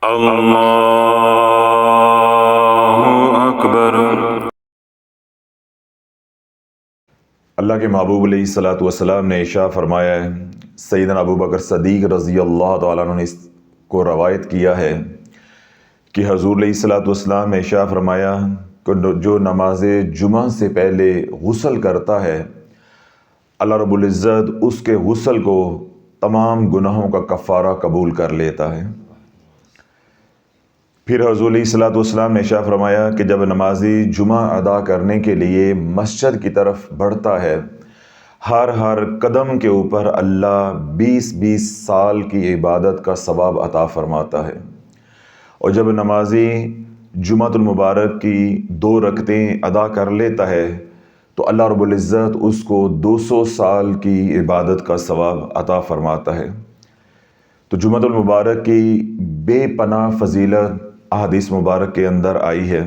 اللہ اکبر۔ اللہ کے محبوب علیہ الصلوۃ والسلام نے ارشاد فرمایا ہے، سیدنا ابو بکر صدیق رضی اللہ تعالیٰ عنہ نے اس کو روایت کیا ہے کہ حضور علیہ الصلوۃ والسلام نے ارشاد فرمایا کہ جو نماز جمعہ سے پہلے غسل کرتا ہے، اللہ رب العزت اس کے غسل کو تمام گناہوں کا کفارہ قبول کر لیتا ہے۔ پھر حضور علیہ الصلوۃ والسلام نے ارشاد فرمایا کہ جب نمازی جمعہ ادا کرنے کے لیے مسجد کی طرف بڑھتا ہے، ہر قدم کے اوپر اللہ 20 سال کی عبادت کا ثواب عطا فرماتا ہے۔ اور جب نمازی جمعہ المبارک کی 2 رکعتیں ادا کر لیتا ہے تو اللہ رب العزت اس کو 200 سال کی عبادت کا ثواب عطا فرماتا ہے۔ تو جمعہ المبارک کی بے پناہ فضیلت احادیث مبارک کے اندر آئی ہے۔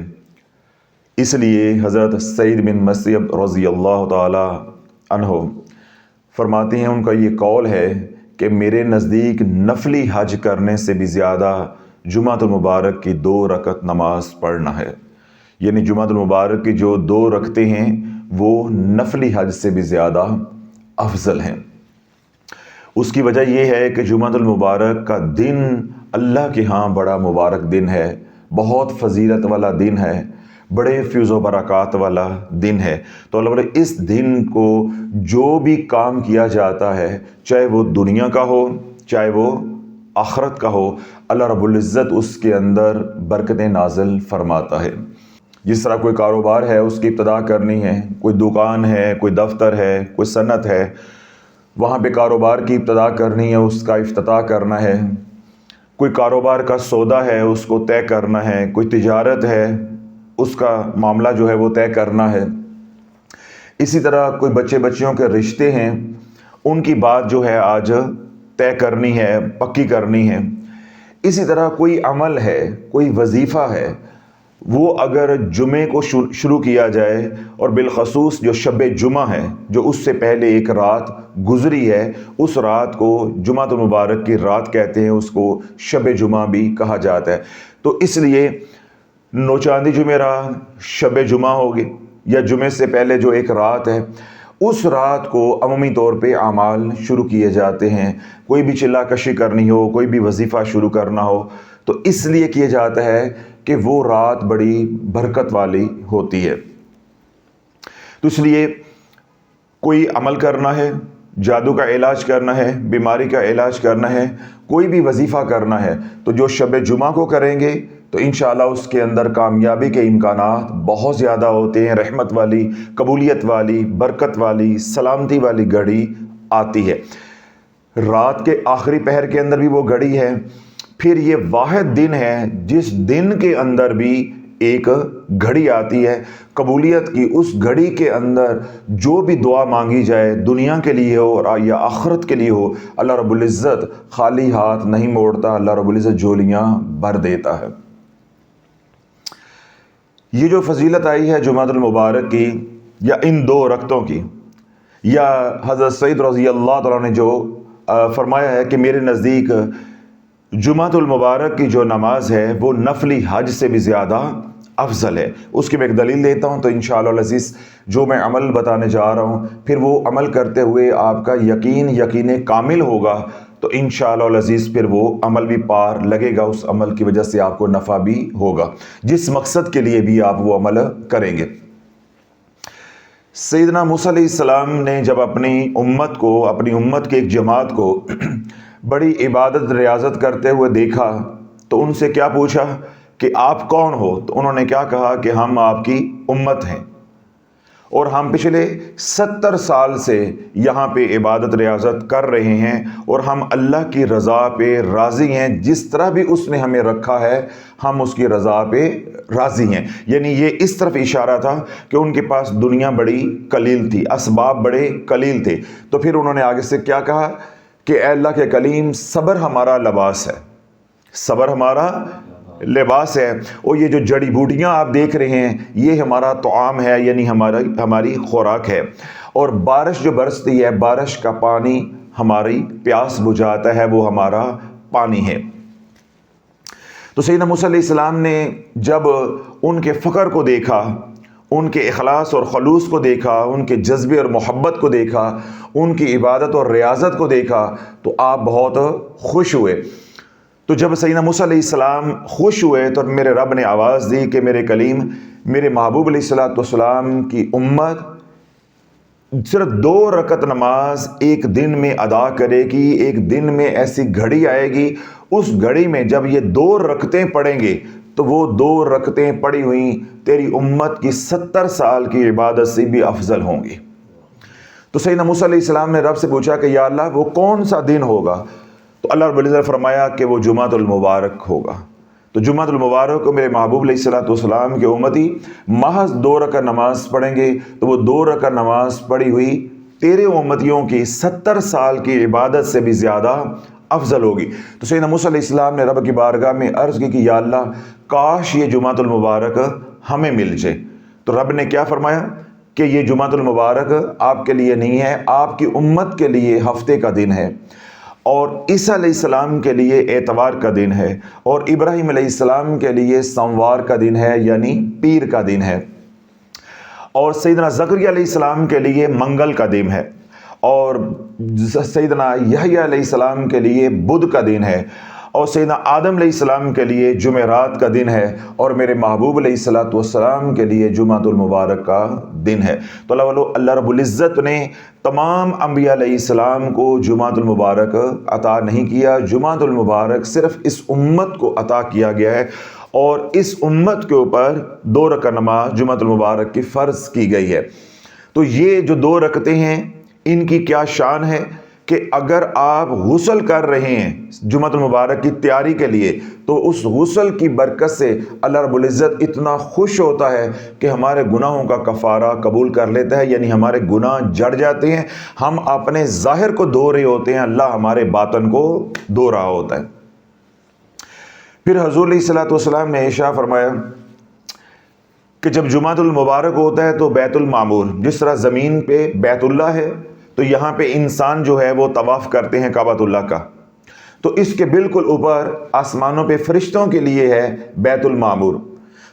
اس لیے حضرت سعید بن مسیب رضی اللہ تعالی عنہ فرماتے ہیں، ان کا یہ قول ہے کہ میرے نزدیک نفلی حج کرنے سے بھی زیادہ جمعہ المبارک کی 2 رکعت نماز پڑھنا ہے۔ یعنی جمعہ المبارک کی جو 2 رکعتیں ہیں وہ نفلی حج سے بھی زیادہ افضل ہیں۔ اس کی وجہ یہ ہے کہ جمعہ المبارک کا دن اللہ کے ہاں بڑا مبارک دن ہے، بہت فضیلت والا دن ہے، بڑے فیض و برکات والا دن ہے۔ تو اللہ تعالیٰ اس دن کو جو بھی کام کیا جاتا ہے، چاہے وہ دنیا کا ہو چاہے وہ آخرت کا ہو، اللہ رب العزت اس کے اندر برکتیں نازل فرماتا ہے۔ جس طرح کوئی کاروبار ہے، اس کی ابتدا کرنی ہے، کوئی دکان ہے، کوئی دفتر ہے، کوئی صنعت ہے، وہاں پہ کاروبار کی ابتدا کرنی ہے، اس کا افتتاح کرنا ہے۔ کوئی کاروبار کا سودا ہے، اس کو طے کرنا ہے، کوئی تجارت ہے، اس کا معاملہ جو ہے وہ طے کرنا ہے۔ اسی طرح کوئی بچے بچیوں کے رشتے ہیں، ان کی بات جو ہے آج طے کرنی ہے، پکی کرنی ہے۔ اسی طرح کوئی عمل ہے، کوئی وظیفہ ہے، وہ اگر جمعے کو شروع کیا جائے اور بالخصوص جو شب جمعہ ہے، جو اس سے پہلے ایک رات گزری ہے، اس رات کو جمعہ المبارک کی رات کہتے ہیں، اس کو شب جمعہ بھی کہا جاتا ہے۔ تو اس لیے نوچاندی جمعرات شب جمعہ ہوگی یا جمعے سے پہلے جو ایک رات ہے، اس رات کو عمومی طور پہ اعمال شروع کیے جاتے ہیں۔ کوئی بھی چلا کشی کرنی ہو، کوئی بھی وظیفہ شروع کرنا ہو تو اس لیے کیا جاتا ہے کہ وہ رات بڑی برکت والی ہوتی ہے۔ تو اس لیے کوئی عمل کرنا ہے، جادو کا علاج کرنا ہے، بیماری کا علاج کرنا ہے، کوئی بھی وظیفہ کرنا ہے، تو جو شب جمعہ کو کریں گے تو انشاءاللہ اس کے اندر کامیابی کے امکانات بہت زیادہ ہوتے ہیں۔ رحمت والی، قبولیت والی، برکت والی، سلامتی والی گھڑی آتی ہے۔ رات کے آخری پہر کے اندر بھی وہ گھڑی ہے۔ پھر یہ واحد دن ہے جس دن کے اندر بھی ایک گھڑی آتی ہے قبولیت کی۔ اس گھڑی کے اندر جو بھی دعا مانگی جائے، دنیا کے لیے ہو اور یا آخرت کے لیے ہو، اللہ رب العزت خالی ہاتھ نہیں موڑتا، اللہ رب العزت جھولیاں بھر دیتا ہے۔ یہ جو فضیلت آئی ہے جمعہ المبارک کی یا ان 2 رکعتوں کی، یا حضرت سعید رضی اللہ تعالیٰ نے جو فرمایا ہے کہ میرے نزدیک جمعہ المبارک کی جو نماز ہے وہ نفلی حج سے بھی زیادہ افضل ہے، اس کی میں ایک دلیل دیتا ہوں۔ تو انشاءاللہ العزیز جو میں عمل بتانے جا رہا ہوں، پھر وہ عمل کرتے ہوئے آپ کا یقین کامل ہوگا تو انشاءاللہ العزیز پھر وہ عمل بھی پار لگے گا، اس عمل کی وجہ سے آپ کو نفع بھی ہوگا، جس مقصد کے لیے بھی آپ وہ عمل کریں گے۔ سیدنا موسیٰ علیہ السلام نے جب اپنی امت کے ایک جماعت کو بڑی عبادت ریاضت کرتے ہوئے دیکھا تو ان سے کیا پوچھا کہ آپ کون ہو؟ تو انہوں نے کیا کہا کہ ہم آپ کی امت ہیں اور ہم پچھلے 70 سال سے یہاں پہ عبادت ریاضت کر رہے ہیں اور ہم اللہ کی رضا پہ راضی ہیں، جس طرح بھی اس نے ہمیں رکھا ہے ہم اس کی رضا پہ راضی ہیں۔ یعنی یہ اس طرف اشارہ تھا کہ ان کے پاس دنیا بڑی قلیل تھی، اسباب بڑے قلیل تھے۔ تو پھر انہوں نے آگے سے کیا کہا کہ اے اللہ کے کلیم، صبر ہمارا لباس ہے، صبر ہمارا لباس ہے، اور یہ جو جڑی بوٹیاں آپ دیکھ رہے ہیں یہ ہمارا طعام ہے، یعنی ہماری خوراک ہے، اور بارش جو برستی ہے، بارش کا پانی ہماری پیاس بجھاتا ہے، وہ ہمارا پانی ہے۔ تو سیدنا موسیٰ علیہ السلام نے جب ان کے فقر کو دیکھا، ان کے اخلاص اور خلوص کو دیکھا، ان کے جذبے اور محبت کو دیکھا، ان کی عبادت اور ریاضت کو دیکھا تو آپ بہت خوش ہوئے۔ تو جب سیدنا موسیٰ علیہ السلام خوش ہوئے تو میرے رب نے آواز دی کہ میرے کلیم، میرے محبوب علیہ السلام کی امت صرف 2 رکعت نماز ایک دن میں ادا کرے گی۔ ایک دن میں ایسی گھڑی آئے گی، اس گھڑی میں جب یہ 2 رکعتیں پڑھیں گے تو وہ 2 رکعتیں پڑھی ہوئیں تیری امت کی 70 سال کی عبادت سے بھی افضل ہوں گی۔ تو سیدنا موسیٰ علیہ السلام نے رب سے پوچھا کہ یا اللہ وہ کون سا دن ہوگا؟ تو اللہ رب العزت نے فرمایا کہ وہ جمعۃ المبارک ہوگا۔ تو جمعۃ المبارک کو میرے محبوب علیہ السلام کے امتی محض 2 رکعت نماز پڑھیں گے تو وہ 2 رکعت نماز پڑھی ہوئی تیرے امتیوں کی 70 سال کی عبادت سے بھی زیادہ افضل ہوگی۔ تو سیدنا موسیٰ علیہ السلام نے رب کی بارگاہ میں عرض کی کہ یا اللہ کاش یہ جمعۃ المبارک ہمیں مل جائے۔ تو رب نے کیا فرمایا کہ یہ جمعۃ المبارک آپ کے لیے نہیں ہے، آپ کی امت کے لیے ہفتے کا دن ہے، اور عیسیٰ علیہ السلام کے لیے اتوار کا دن ہے، اور ابراہیم علیہ السلام کے لیے سوموار کا دن ہے یعنی پیر کا دن ہے، اور سیدنا زکریا علیہ السلام کے لیے منگل کا دن ہے، اور سیدنا یحییٰ علیہ السلام کے لیے بدھ کا دن ہے، اور سیدنا آدم علیہ السلام کے لیے جمعرات کا دن ہے، اور میرے محبوب علیہ السلام کے لیے جمعۃ المبارک کا دن ہے۔ تو اللہ رب العزت نے تمام انبیاء علیہ السلام کو جمعۃ المبارک عطا نہیں کیا، جمعۃ المبارک صرف اس امت کو عطا کیا گیا ہے، اور اس امت کے اوپر 2 رکعت نماز جمعۃ المبارک کی فرض کی گئی ہے۔ تو یہ جو 2 رکعتیں ہیں ان کی کیا شان ہے کہ اگر آپ غسل کر رہے ہیں جمعۃ المبارک کی تیاری کے لیے تو اس غسل کی برکت سے اللہ رب العزت اتنا خوش ہوتا ہے کہ ہمارے گناہوں کا کفارہ قبول کر لیتا ہے، یعنی ہمارے گناہ جڑ جاتے ہیں، ہم اپنے ظاہر کو دھو رہے ہوتے ہیں، اللہ ہمارے باطن کو دھو رہا ہوتا ہے۔ پھر حضور علیہ السلام نے ارشاد فرمایا کہ جب جمعۃ المبارک ہوتا ہے تو بیت المعمور، جس طرح زمین پہ بیت اللہ ہے تو یہاں پہ انسان جو ہے وہ طواف کرتے ہیں کعبۃ اللہ کا، تو اس کے بالکل اوپر آسمانوں پہ فرشتوں کے لیے ہے بیت المعمور۔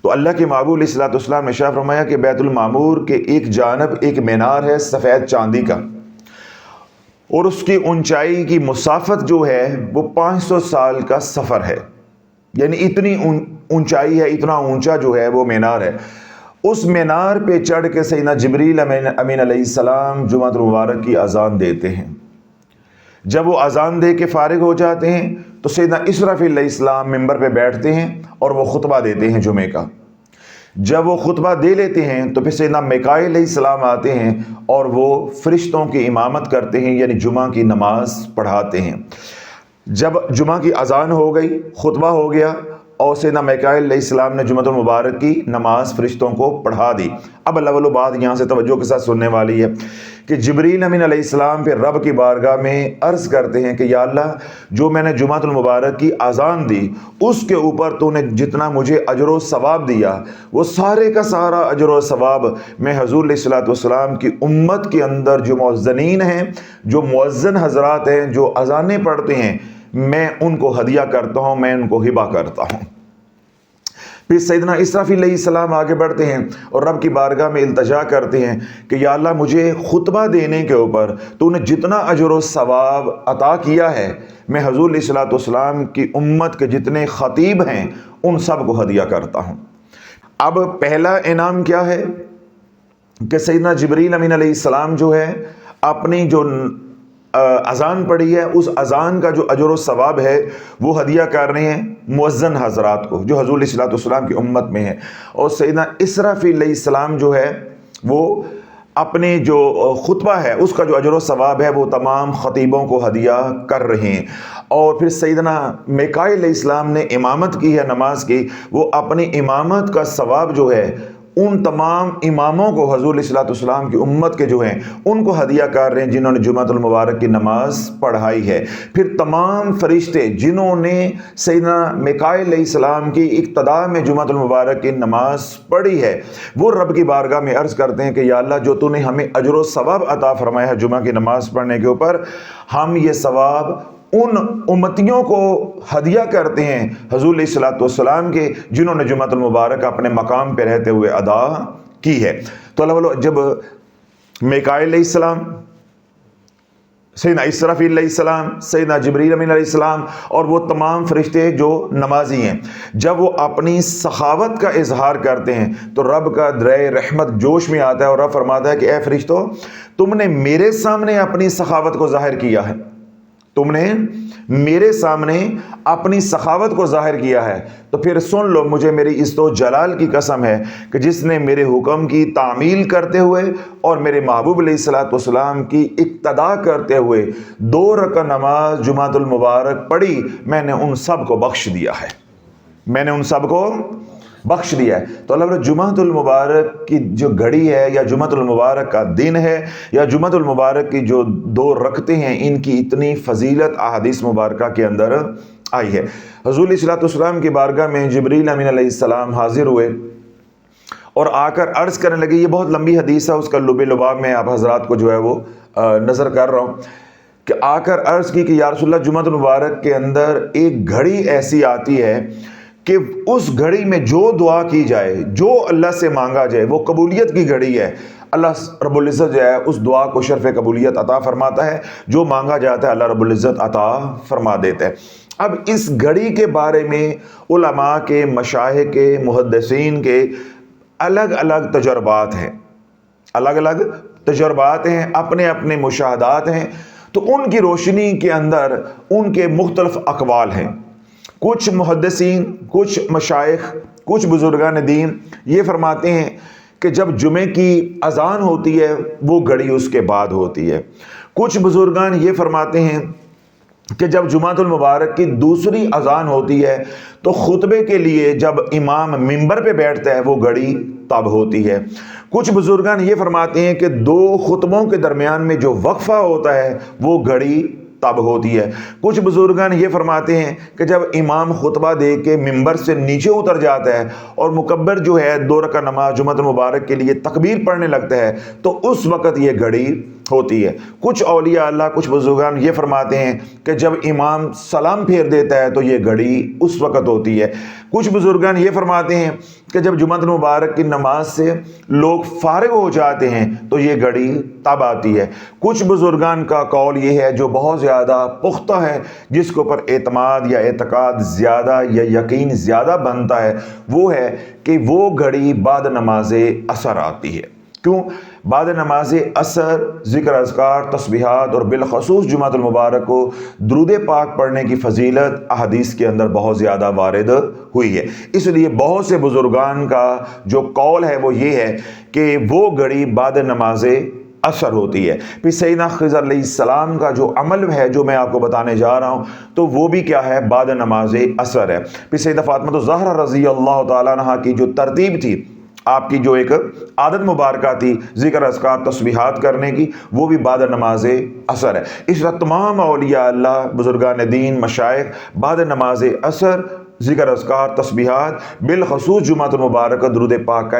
تو اللہ کے محبوب علیہ السلام نے ارشاد فرمایا کہ بیت المعمور کے ایک جانب ایک مینار ہے سفید چاندی کا، اور اس کی اونچائی کی مسافت جو ہے وہ 500 سال کا سفر ہے، یعنی اتنی اونچائی ہے، اتنا اونچا جو ہے وہ مینار ہے۔ اس مینار پہ چڑھ کے سیدنا جبریل امین علیہ السلام جمعۃ المبارک کی اذان دیتے ہیں۔ جب وہ اذان دے کے فارغ ہو جاتے ہیں تو سیدنا اسرافیل علیہ السلام ممبر پہ بیٹھتے ہیں اور وہ خطبہ دیتے ہیں جمعے کا۔ جب وہ خطبہ دے لیتے ہیں تو پھر سیدنا میکائیل علیہ السلام آتے ہیں اور وہ فرشتوں کی امامت کرتے ہیں، یعنی جمعہ کی نماز پڑھاتے ہیں۔ جب جمعہ کی اذان ہو گئی، خطبہ ہو گیا، اور سیدنا میکائیل علیہ السلام نے جمعۃ المبارک کی نماز فرشتوں کو پڑھا دی۔ اب اللہ بات یہاں سے توجہ کے ساتھ سننے والی ہے کہ جبریل امین علیہ السلام پھر رب کی بارگاہ میں عرض کرتے ہیں کہ یا اللہ جو میں نے جمعۃ المبارک کی اذان دی اس کے اوپر تو نے جتنا مجھے اجر و ثواب دیا وہ سارے کا سارا اجر و ثواب میں حضور علیہ السلام کی امت کے اندر جو مؤذنین ہیں، جو مؤذن حضرات ہیں، جو اذانیں پڑھتے ہیں، میں ان کو ہدیہ کرتا ہوں، میں ان کو ہبہ کرتا ہوں۔ پھر سیدنا اسرافیل علیہ السلام آگے بڑھتے ہیں اور رب کی بارگاہ میں التجا کرتے ہیں کہ یا اللہ مجھے خطبہ دینے کے اوپر تو نے جتنا اجر و ثواب عطا کیا ہے میں حضور علیہ السلام کی امت کے جتنے خطیب ہیں ان سب کو ہدیہ کرتا ہوں۔ اب پہلا انعام کیا ہے کہ سیدنا جبریل امین علیہ السلام جو ہے اپنی جو اذان پڑھی ہے اس اذان کا جو اجر و ثواب ہے وہ ہدیہ کر رہے ہیں مؤذن حضرات کو جو حضور علیہ السلام کی امت میں ہیں، اور سیدنا اسرافیل علیہ السلام جو ہے وہ اپنے جو خطبہ ہے اس کا جو اجر و ثواب ہے وہ تمام خطیبوں کو ہدیہ کر رہے ہیں، اور پھر سیدنا میکائیل علیہ السلام نے امامت کی ہے نماز کی، وہ اپنی امامت کا ثواب جو ہے ان تمام اماموں کو حضور علیہ السلام کی امت کے جو ہیں ان کو ہدیہ کر رہے ہیں جنہوں نے جمعۃ المبارک کی نماز پڑھائی ہے۔ پھر تمام فرشتے جنہوں نے سیدنا میکائیل علیہ السلام کی اقتداء میں جمعۃ المبارک کی نماز پڑھی ہے وہ رب کی بارگاہ میں عرض کرتے ہیں کہ یا اللہ جو تو نے ہمیں اجر و ثواب عطا فرمایا ہے جمعہ کی نماز پڑھنے کے اوپر، ہم یہ ثواب ان امتیوں کو ہدیہ کرتے ہیں حضور علیہ الصلوۃ والسلام کے، جنہوں نے جمعۃ المبارک اپنے مقام پہ رہتے ہوئے ادا کی ہے۔ تو اللہ والو، جب میکائیل علیہ السلام، سیدنا اسرافیل علیہ السلام، سیدنا جبریل امین علیہ السلام اور وہ تمام فرشتے جو نمازی ہیں، جب وہ اپنی سخاوت کا اظہار کرتے ہیں تو رب کا درہ رحمت جوش میں آتا ہے، اور رب فرماتا ہے کہ اے فرشتوں، تم نے میرے سامنے اپنی سخاوت کو ظاہر کیا ہے، تم نے میرے سامنے اپنی سخاوت کو ظاہر کیا ہے، تو پھر سن لو، مجھے میری عزت و جلال کی قسم ہے کہ جس نے میرے حکم کی تعمیل کرتے ہوئے اور میرے محبوب علیہ الصلوۃ والسلام کی اقتداء کرتے ہوئے 2 رکعت نماز جمعۃ المبارک پڑھی، میں نے ان سب کو بخش دیا ہے، میں نے ان سب کو بخش دیا ہے۔ تو اللہ جمعۃ المبارک کی جو گھڑی ہے، یا جمعۃ المبارک کا دن ہے، یا جمعۃ المبارک کی جو 2 رکعتیں ہیں، ان کی اتنی فضیلت احادیث مبارکہ کے اندر آئی ہے۔ حضور علیہ الصلوۃ والسلام کی بارگاہ میں جبریل امین علیہ السلام حاضر ہوئے اور آ کر عرض کرنے لگے، یہ بہت لمبی حدیث ہے، اس کا لب لباب میں آپ حضرات کو جو ہے وہ نظر کر رہا ہوں، کہ آ کر عرض کی کہ یا رسول اللہ، جمعۃ المبارک کے اندر ایک گھڑی ایسی آتی ہے کہ اس گھڑی میں جو دعا کی جائے، جو اللہ سے مانگا جائے، وہ قبولیت کی گھڑی ہے۔ اللہ رب العزت جو ہے اس دعا کو شرف قبولیت عطا فرماتا ہے، جو مانگا جاتا ہے اللہ رب العزت عطا فرما دیتا ہے۔ اب اس گھڑی کے بارے میں علماء کے، مشائخ کے، محدثین کے الگ الگ تجربات ہیں، الگ الگ تجربات ہیں، اپنے اپنے مشاہدات ہیں، تو ان کی روشنی کے اندر ان کے مختلف اقوال ہیں۔ کچھ محدثین، کچھ مشائخ، کچھ بزرگان دین یہ فرماتے ہیں کہ جب جمعے کی اذان ہوتی ہے وہ گھڑی اس کے بعد ہوتی ہے۔ کچھ بزرگان یہ فرماتے ہیں کہ جب جمعۃ المبارک کی دوسری اذان ہوتی ہے تو خطبے کے لیے جب امام منبر پہ بیٹھتا ہے وہ گھڑی تب ہوتی ہے۔ کچھ بزرگان یہ فرماتے ہیں کہ 2 خطبوں کے درمیان میں جو وقفہ ہوتا ہے وہ گھڑی تب ہوتی ہے۔ کچھ بزرگان یہ فرماتے ہیں کہ جب امام خطبہ دے کے منبر سے نیچے اتر جاتا ہے اور مکبر جو ہے 2 رکعت نماز جمعۃ المبارک کے لیے تکبیر پڑھنے لگتا ہے تو اس وقت یہ گھڑی ہوتی ہے۔ کچھ اولیاء اللہ، کچھ بزرگان یہ فرماتے ہیں کہ جب امام سلام پھیر دیتا ہے تو یہ گھڑی اس وقت ہوتی ہے۔ کچھ بزرگان یہ فرماتے ہیں کہ جب جمعۃ المبارک کی نماز سے لوگ فارغ ہو جاتے ہیں تو یہ گھڑی تب آتی ہے۔ کچھ بزرگان کا قول یہ ہے جو بہت زیادہ پختہ ہے، جس کے اوپر اعتماد یا اعتقاد زیادہ یا یقین زیادہ بنتا ہے، وہ ہے کہ وہ گھڑی بعد نماز عصر آتی ہے۔ کیوں؟ بعد نماز عصر ذکر اذکار، تسبیحات اور بالخصوص جمعۃ المبارک کو درود پاک پڑھنے کی فضیلت احادیث کے اندر بہت زیادہ وارد ہوئی ہے۔ اس لیے بہت سے بزرگان کا جو قول ہے وہ یہ ہے کہ وہ گھڑی بعد نماز عصر ہوتی ہے۔ پھر سیدنا خضر علیہ السلام کا جو عمل ہے جو میں آپ کو بتانے جا رہا ہوں تو وہ بھی کیا ہے؟ بعد نماز عصر ہے۔ پھر سیدہ فاطمہ الزہرا رضی اللہ تعالیٰ عنہا کی جو ترتیب تھی، آپ کی جو ایک عادت مبارکہ تھی ذکر اذکار تسبیحات کرنے کی، وہ بھی بعد نماز عصر ہے۔ اس طرح تمام اولیاء اللہ، بزرگان دین، مشائخ بعد نماز عصر ذکر اذکار تسبیحات بالخصوص جمعۃ المبارک درود پاک کا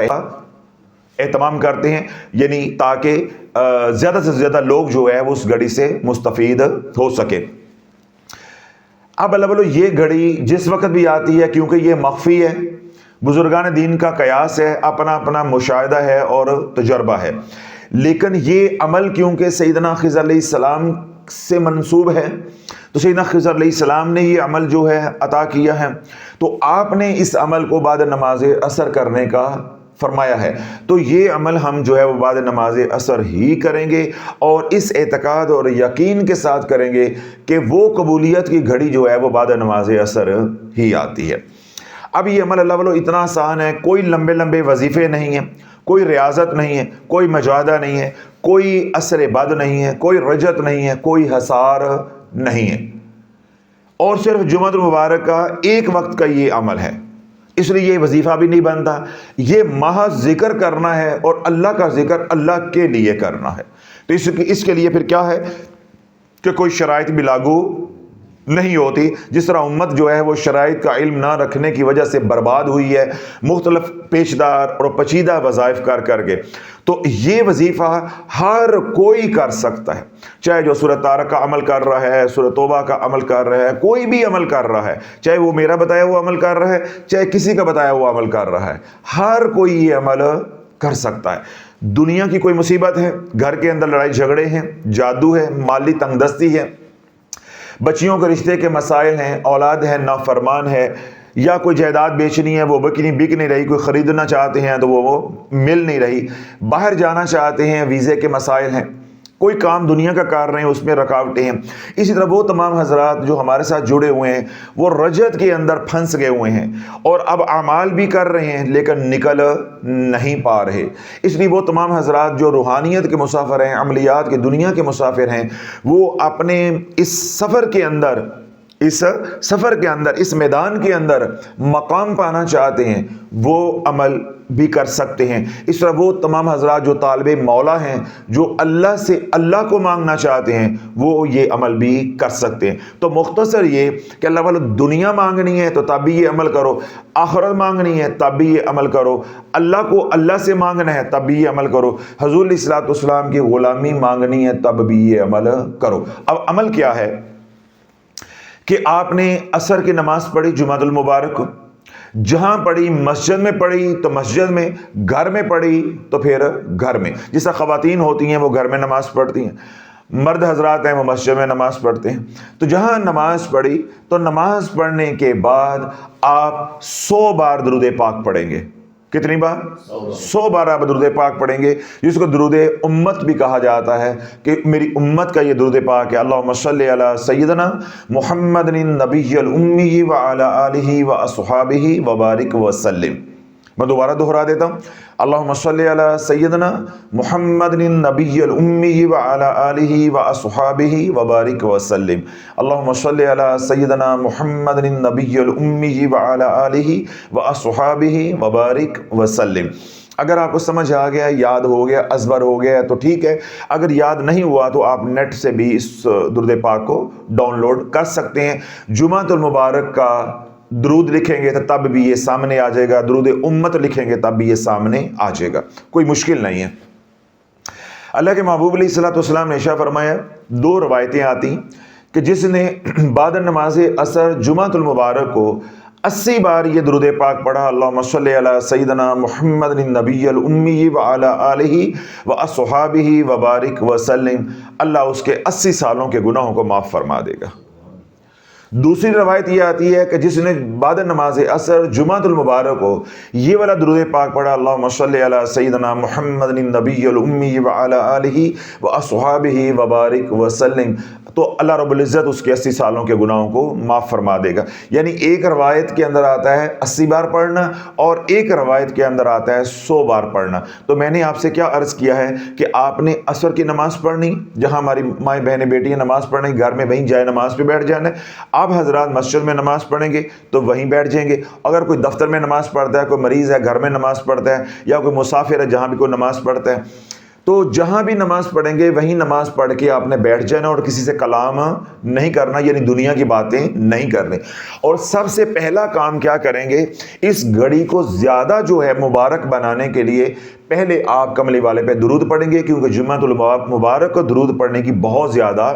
اہتمام کرتے ہیں، یعنی تاکہ زیادہ سے زیادہ لوگ جو ہے اس گھڑی سے مستفید ہو سکے۔ اب اللہ یہ گھڑی جس وقت بھی آتی ہے، کیونکہ یہ مخفی ہے، بزرگان دین کا قیاس ہے، اپنا اپنا مشاہدہ ہے اور تجربہ ہے، لیکن یہ عمل کیونکہ سیدنا خضر علیہ السلام سے منسوب ہے تو سیدنا خضر علیہ السلام نے یہ عمل جو ہے عطا کیا ہے، تو آپ نے اس عمل کو بعد نماز عصر کرنے کا فرمایا ہے، تو یہ عمل ہم جو ہے وہ بعد نماز عصر ہی کریں گے، اور اس اعتقاد اور یقین کے ساتھ کریں گے کہ وہ قبولیت کی گھڑی جو ہے وہ بعد نماز عصر ہی آتی ہے۔ اب یہ عمل اللہ والو اتنا آسان ہے، کوئی لمبے لمبے وظیفے نہیں ہیں، کوئی ریاضت نہیں ہے، کوئی مجاہدہ نہیں ہے، کوئی اثر بد نہیں ہے، کوئی رجت نہیں ہے، کوئی حصار نہیں ہے، اور صرف جمعۃ المبارک کا ایک وقت کا یہ عمل ہے، اس لیے یہ وظیفہ بھی نہیں بنتا، یہ محض ذکر کرنا ہے اور اللہ کا ذکر اللہ کے لیے کرنا ہے۔ تو اس کے لیے پھر کیا ہے کہ کوئی شرائط بھی لاگو نہیں ہوتی. جس طرح امت جو ہے وہ شرائط کا علم نہ رکھنے کی وجہ سے برباد ہوئی ہے مختلف پیچیدہ اور پیچیدہ وظائف کر کے، تو یہ وظیفہ ہر کوئی کر سکتا ہے، چاہے جو سورۃ طارق کا عمل کر رہا ہے، سورۃ توبہ کا عمل کر رہا ہے، کوئی بھی عمل کر رہا ہے، چاہے وہ میرا بتایا وہ عمل کر رہا ہے، چاہے کسی کا بتایا وہ عمل کر رہا ہے، ہر کوئی یہ عمل کر سکتا ہے. دنیا کی کوئی مصیبت ہے، گھر کے اندر لڑائی جھگڑے ہیں، جادو ہے، مالی تنگ دستی ہے، بچیوں کے رشتے کے مسائل ہیں، اولاد ہے، نافرمان ہے، یا کوئی جائیداد بیچنی ہے وہ بک نہیں رہی، کوئی خریدنا چاہتے ہیں تو وہ مل نہیں رہی، باہر جانا چاہتے ہیں، ویزے کے مسائل ہیں، کوئی کام دنیا کا کر رہے ہیں اس میں رکاوٹیں ہیں. اسی طرح وہ تمام حضرات جو ہمارے ساتھ جڑے ہوئے ہیں وہ رجت کے اندر پھنس گئے ہوئے ہیں اور اب اعمال بھی کر رہے ہیں لیکن نکل نہیں پا رہے. اس لیے وہ تمام حضرات جو روحانیت کے مسافر ہیں، عملیات کی دنیا کے مسافر ہیں، وہ اپنے اس سفر کے اندر اس میدان کے اندر مقام پانا چاہتے ہیں، وہ عمل بھی کر سکتے ہیں. اس طرح وہ تمام حضرات جو طالب مولا ہیں، جو اللہ سے اللہ کو مانگنا چاہتے ہیں، وہ یہ عمل بھی کر سکتے ہیں. تو مختصر یہ کہ اللہ والو دنیا مانگنی ہے تو تب بھی یہ عمل کرو، آخرت مانگنی ہے تب بھی یہ عمل کرو، اللہ کو اللہ سے مانگنا ہے تب بھی یہ عمل کرو، حضور علیہ الصلوۃ والسلام کی غلامی مانگنی ہے تب بھی یہ عمل کرو. اب عمل کیا ہے کہ آپ نے عصر کی نماز پڑھی جمعۃ المبارک کو، جہاں پڑھی مسجد میں پڑھی تو مسجد میں، گھر میں پڑھی تو پھر گھر میں. جس طرح خواتین ہوتی ہیں وہ گھر میں نماز پڑھتی ہیں، مرد حضرات ہیں وہ مسجد میں نماز پڑھتے ہیں. تو جہاں نماز پڑھی تو نماز پڑھنے کے بعد آپ 100 بار درود پاک پڑھیں گے. کتنی بار؟ 100 بار آپ درود پاک پڑھیں گے، جس کو درود امت بھی کہا جاتا ہے کہ میری امت کا یہ درود پاک ہے. اللہم صلی علی سیدنا محمد النبی الامی وعلی آلہ واصحابہ وبارک وسلم. میں دوبارہ دہرا دیتا ہوں، اللہم صلی علی سیدنا محمد النبی الامی وعلی آلہ واصحابہ وبارک وسلم. اللہم صلی علی سیدنا محمد النبی الامی وعلی آلہ واصحابہ وبارک وسلم. اگر آپ کو سمجھ آ گیا، یاد ہو گیا، ازبر ہو گیا تو ٹھیک ہے، اگر یاد نہیں ہوا تو آپ نیٹ سے بھی اس درود پاک کو ڈاؤن لوڈ کر سکتے ہیں. جمعۃ المبارک کا درود لکھیں گے تو تب بھی یہ سامنے آ جائے گا، درود امت لکھیں گے تب بھی یہ سامنے آ جائے گا، کوئی مشکل نہیں ہے. اللہ کے محبوب علیہ الصلوۃ والسلام نے ارشاد فرمایا، 2 روایتیں آتی کہ جس نے بعد نماز عصر جمعۃ المبارک کو 80 بار یہ درود پاک پڑھا، اللہم صلی علی سیدنا محمد النبی الامی وعلی آلہ واصحابہ وبارک وسلم، اللہ اس کے 80 سالوں کے گناہوں کو معاف فرما دے گا. دوسری روایت یہ آتی ہے کہ جس نے بعد نماز عصر جمعۃ المبارک کو یہ والا درود پاک پڑھا، اللہم صلی علی سیدنا محمد النبی الامی وعلی آلہ واصحابہ وبارک وسلم، تو اللہ رب العزت اس کے 80 سالوں کے گناہوں کو معاف فرما دے گا. یعنی ایک روایت کے اندر آتا ہے 80 بار پڑھنا اور ایک روایت کے اندر آتا ہے 100 بار پڑھنا. تو میں نے آپ سے کیا عرض کیا ہے کہ آپ نے عصر کی نماز پڑھنی، جہاں ہماری مائیں بہنیں بیٹیاں نماز پڑھیں گھر میں وہیں جائے نماز پہ بیٹھ جانا ہے. آپ حضرات مسجد میں نماز پڑھیں گے تو وہیں بیٹھ جائیں گے. اگر کوئی دفتر میں نماز پڑھتا ہے، کوئی مریض ہے گھر میں نماز پڑھتا ہے، یا کوئی مسافر ہے جہاں بھی کوئی نماز پڑھتا ہے، تو جہاں بھی نماز پڑھیں گے وہیں نماز پڑھ کے آپ نے بیٹھ جانا اور کسی سے کلام نہیں کرنا، یعنی دنیا کی باتیں نہیں کرنی. اور سب سے پہلا کام کیا کریں گے، اس گھڑی کو زیادہ جو ہے مبارک بنانے کے لیے پہلے آپ کملی والے پہ درود پڑھیں گے، کیونکہ جمعۃ المبارک کو درود پڑھنے کی بہت زیادہ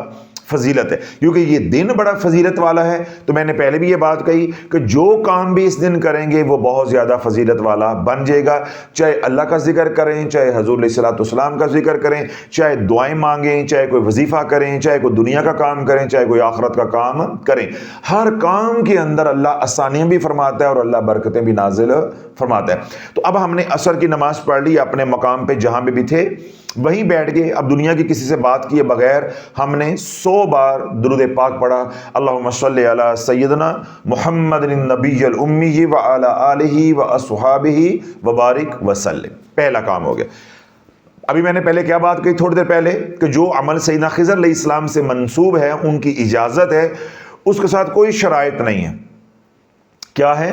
فضیلت ہے، کیونکہ یہ دن بڑا فضیلت والا ہے. تو میں نے پہلے بھی یہ بات کہی کہ جو کام بھی اس دن کریں گے وہ بہت زیادہ فضیلت والا بن جائے گا. چاہے اللہ کا ذکر کریں، چاہے حضور علیہ الصلوۃ والسلام کا ذکر کریں، چاہے دعائیں مانگیں، چاہے کوئی وظیفہ کریں، چاہے کوئی دنیا کا کام کریں، چاہے کوئی آخرت کا کام کریں، ہر کام کے اندر اللہ آسانیاں بھی فرماتا ہے اور اللہ برکتیں بھی نازل فرماتا ہے. تو اب ہم نے عصر کی نماز پڑھ لی، اپنے مقام پہ جہاں بھی تھے وہیں بیٹھ گئے. اب دنیا کی کسی سے بات کیے بغیر ہم نے 100 بار درود پاک پڑھا، اللہم صلی علی سیدنا محمد النبی الامی وعلی آلہ واصحابہ وبارک وسلم. پہلا کام ہو گیا. ابھی میں نے پہلے کیا بات کہی تھوڑی دیر پہلے کہ جو عمل سیدنا خضر علیہ السلام سے منسوب ہے، ان کی اجازت ہے، اس کے ساتھ کوئی شرائط نہیں ہے. کیا ہے؟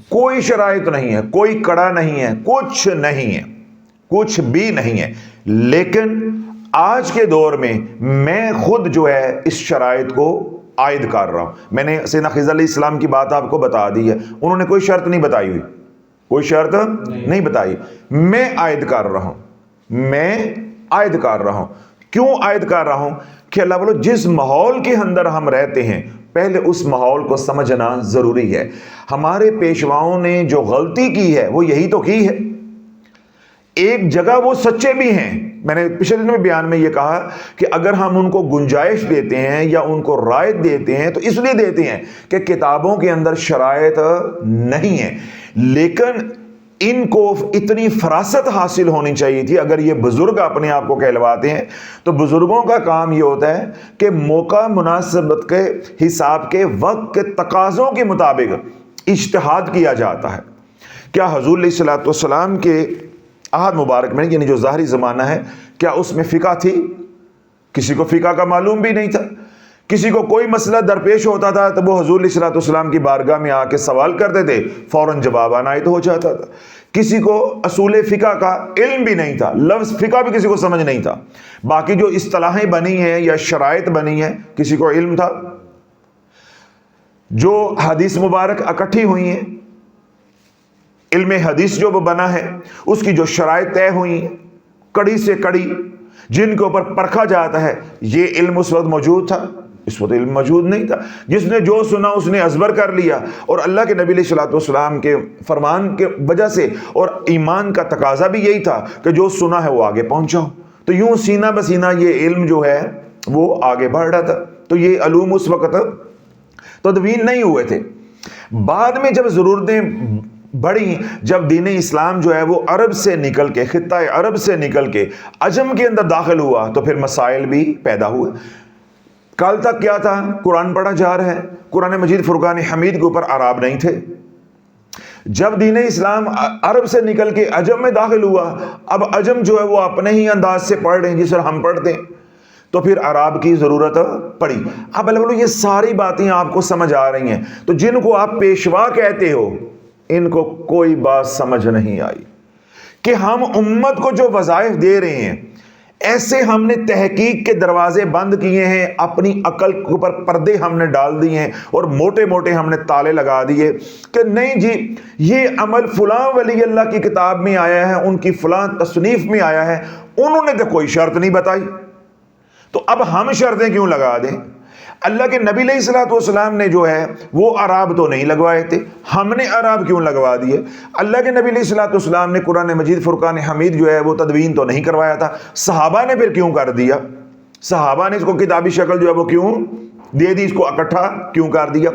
کوئی شرائط نہیں ہے، کوئی کڑا نہیں ہے، کچھ نہیں ہے، کچھ بھی نہیں ہے. لیکن آج کے دور میں خود جو ہے اس شرائط کو عائد کر رہا ہوں. میں نے سیدنا خضر علیہ السلام کی بات آپ کو بتا دی ہے, انہوں نے کوئی شرط نہیں بتائی ہوئی, کوئی شرط نہیں بتائی. میں عائد کر رہا ہوں, میں عائد کر رہا ہوں. کیوں عائد کر رہا ہوں؟ کہ اللہ بولو جس ماحول کے اندر ہم رہتے ہیں پہلے اس ماحول کو سمجھنا ضروری ہے. ہمارے پیشواؤں نے جو غلطی کی ہے وہ یہی تو کی ہے. ایک جگہ وہ سچے بھی ہیں, میں نے پچھلے دن میں بیان میں یہ کہا کہ اگر ہم ان کو گنجائش دیتے ہیں یا ان کو رعایت دیتے ہیں تو اس لیے دیتے ہیں کہ کتابوں کے اندر شرائط نہیں ہے, لیکن ان کو اتنی فراست حاصل ہونی چاہیے تھی. اگر یہ بزرگ اپنے آپ کو کہلواتے ہیں تو بزرگوں کا کام یہ ہوتا ہے کہ موقع مناسبت کے حساب کے وقت کے تقاضوں کے مطابق اجتہاد کیا جاتا ہے. کیا حضور علیہ الصلوۃ والسلام کے عہد مبارک میں یعنی جو ظاہری زمانہ ہے کیا اس میں فقہ تھی؟ کسی کو فقہ کا معلوم بھی نہیں تھا. کسی کو کوئی مسئلہ درپیش ہوتا تھا تو وہ حضور علیہ الصلوۃ والسلام کی بارگاہ میں آ کے سوال کرتے تھے, فوراً جواب عنایت ہو جاتا تھا. کسی کو اصول فقہ کا علم بھی نہیں تھا, لفظ فقہ بھی کسی کو سمجھ نہیں تھا. باقی جو اصطلاحیں بنی ہیں یا شرائط بنی ہیں کسی کو علم تھا. جو حدیث مبارک اکٹھی ہوئی ہیں, علم حدیث جو بنا ہے اس کی جو شرائط طے ہوئی ہیں کڑی سے کڑی جن کے اوپر پرکھا جاتا ہے, یہ علم اس وقت موجود تھا؟ اس وقت علم موجود نہیں تھا. جس نے جو سنا اس نے ازبر کر لیا, اور اللہ کے نبی علیہ الصلوۃ والسلام کے فرمان کے وجہ سے اور ایمان کا تقاضا بھی یہی تھا کہ جو سنا ہے وہ آگے پہنچاؤ. تو یوں سینہ بسینہ یہ علم جو ہے وہ آگے بڑھ رہا تھا. تو یہ علوم اس وقت تدوین نہیں ہوئے تھے. بعد میں جب ضرورتیں بڑی, جب دین اسلام جو ہے وہ عرب سے نکل کے, خطہ عرب سے نکل کے عجم کے اندر داخل ہوا تو پھر مسائل بھی پیدا ہوئے. کل تک کیا تھا؟ قرآن پڑھا جا رہا ہے, قرآن مجید فرقان حمید کے اوپر اعراب نہیں تھے. جب دین اسلام عرب سے نکل کے عجم میں داخل ہوا, اب عجم جو ہے وہ اپنے ہی انداز سے پڑھ رہے ہیں جس طرح ہم پڑھتے ہیں, تو پھر عرب کی ضرورت پڑی. اب اللہ یہ ساری باتیں آپ کو سمجھ آ رہی ہیں. تو جن کو آپ پیشوا کہتے ہو ان کو کوئی بات سمجھ نہیں آئی کہ ہم امت کو جو وظائف دے رہے ہیں ایسے ہم نے تحقیق کے دروازے بند کیے ہیں, اپنی عقل کے اوپر پردے ہم نے ڈال دیے ہیں اور موٹے موٹے ہم نے تالے لگا دیے کہ نہیں جی یہ عمل فلاں ولی اللہ کی کتاب میں آیا ہے, ان کی فلاں تصنیف میں آیا ہے, انہوں نے تو کوئی شرط نہیں بتائی, تو اب ہم شرطیں کیوں لگا دیں؟ اللہ کے نبی علیہ الصلوۃ والسلام نے جو ہے وہ اعراب تو نہیں لگوائے تھے, ہم نے اعراب کیوں لگوا دیے؟ اللہ کے نبی علیہ الصلوۃ والسلام نے قرآن مجید فرقان حمید جو ہے وہ تدوین تو نہیں کروایا تھا, صحابہ نے پھر کیوں کر دیا؟ صحابہ نے اس کو کتابی شکل جو ہے وہ کیوں دے دی, اس کو اکٹھا کیوں کر دیا؟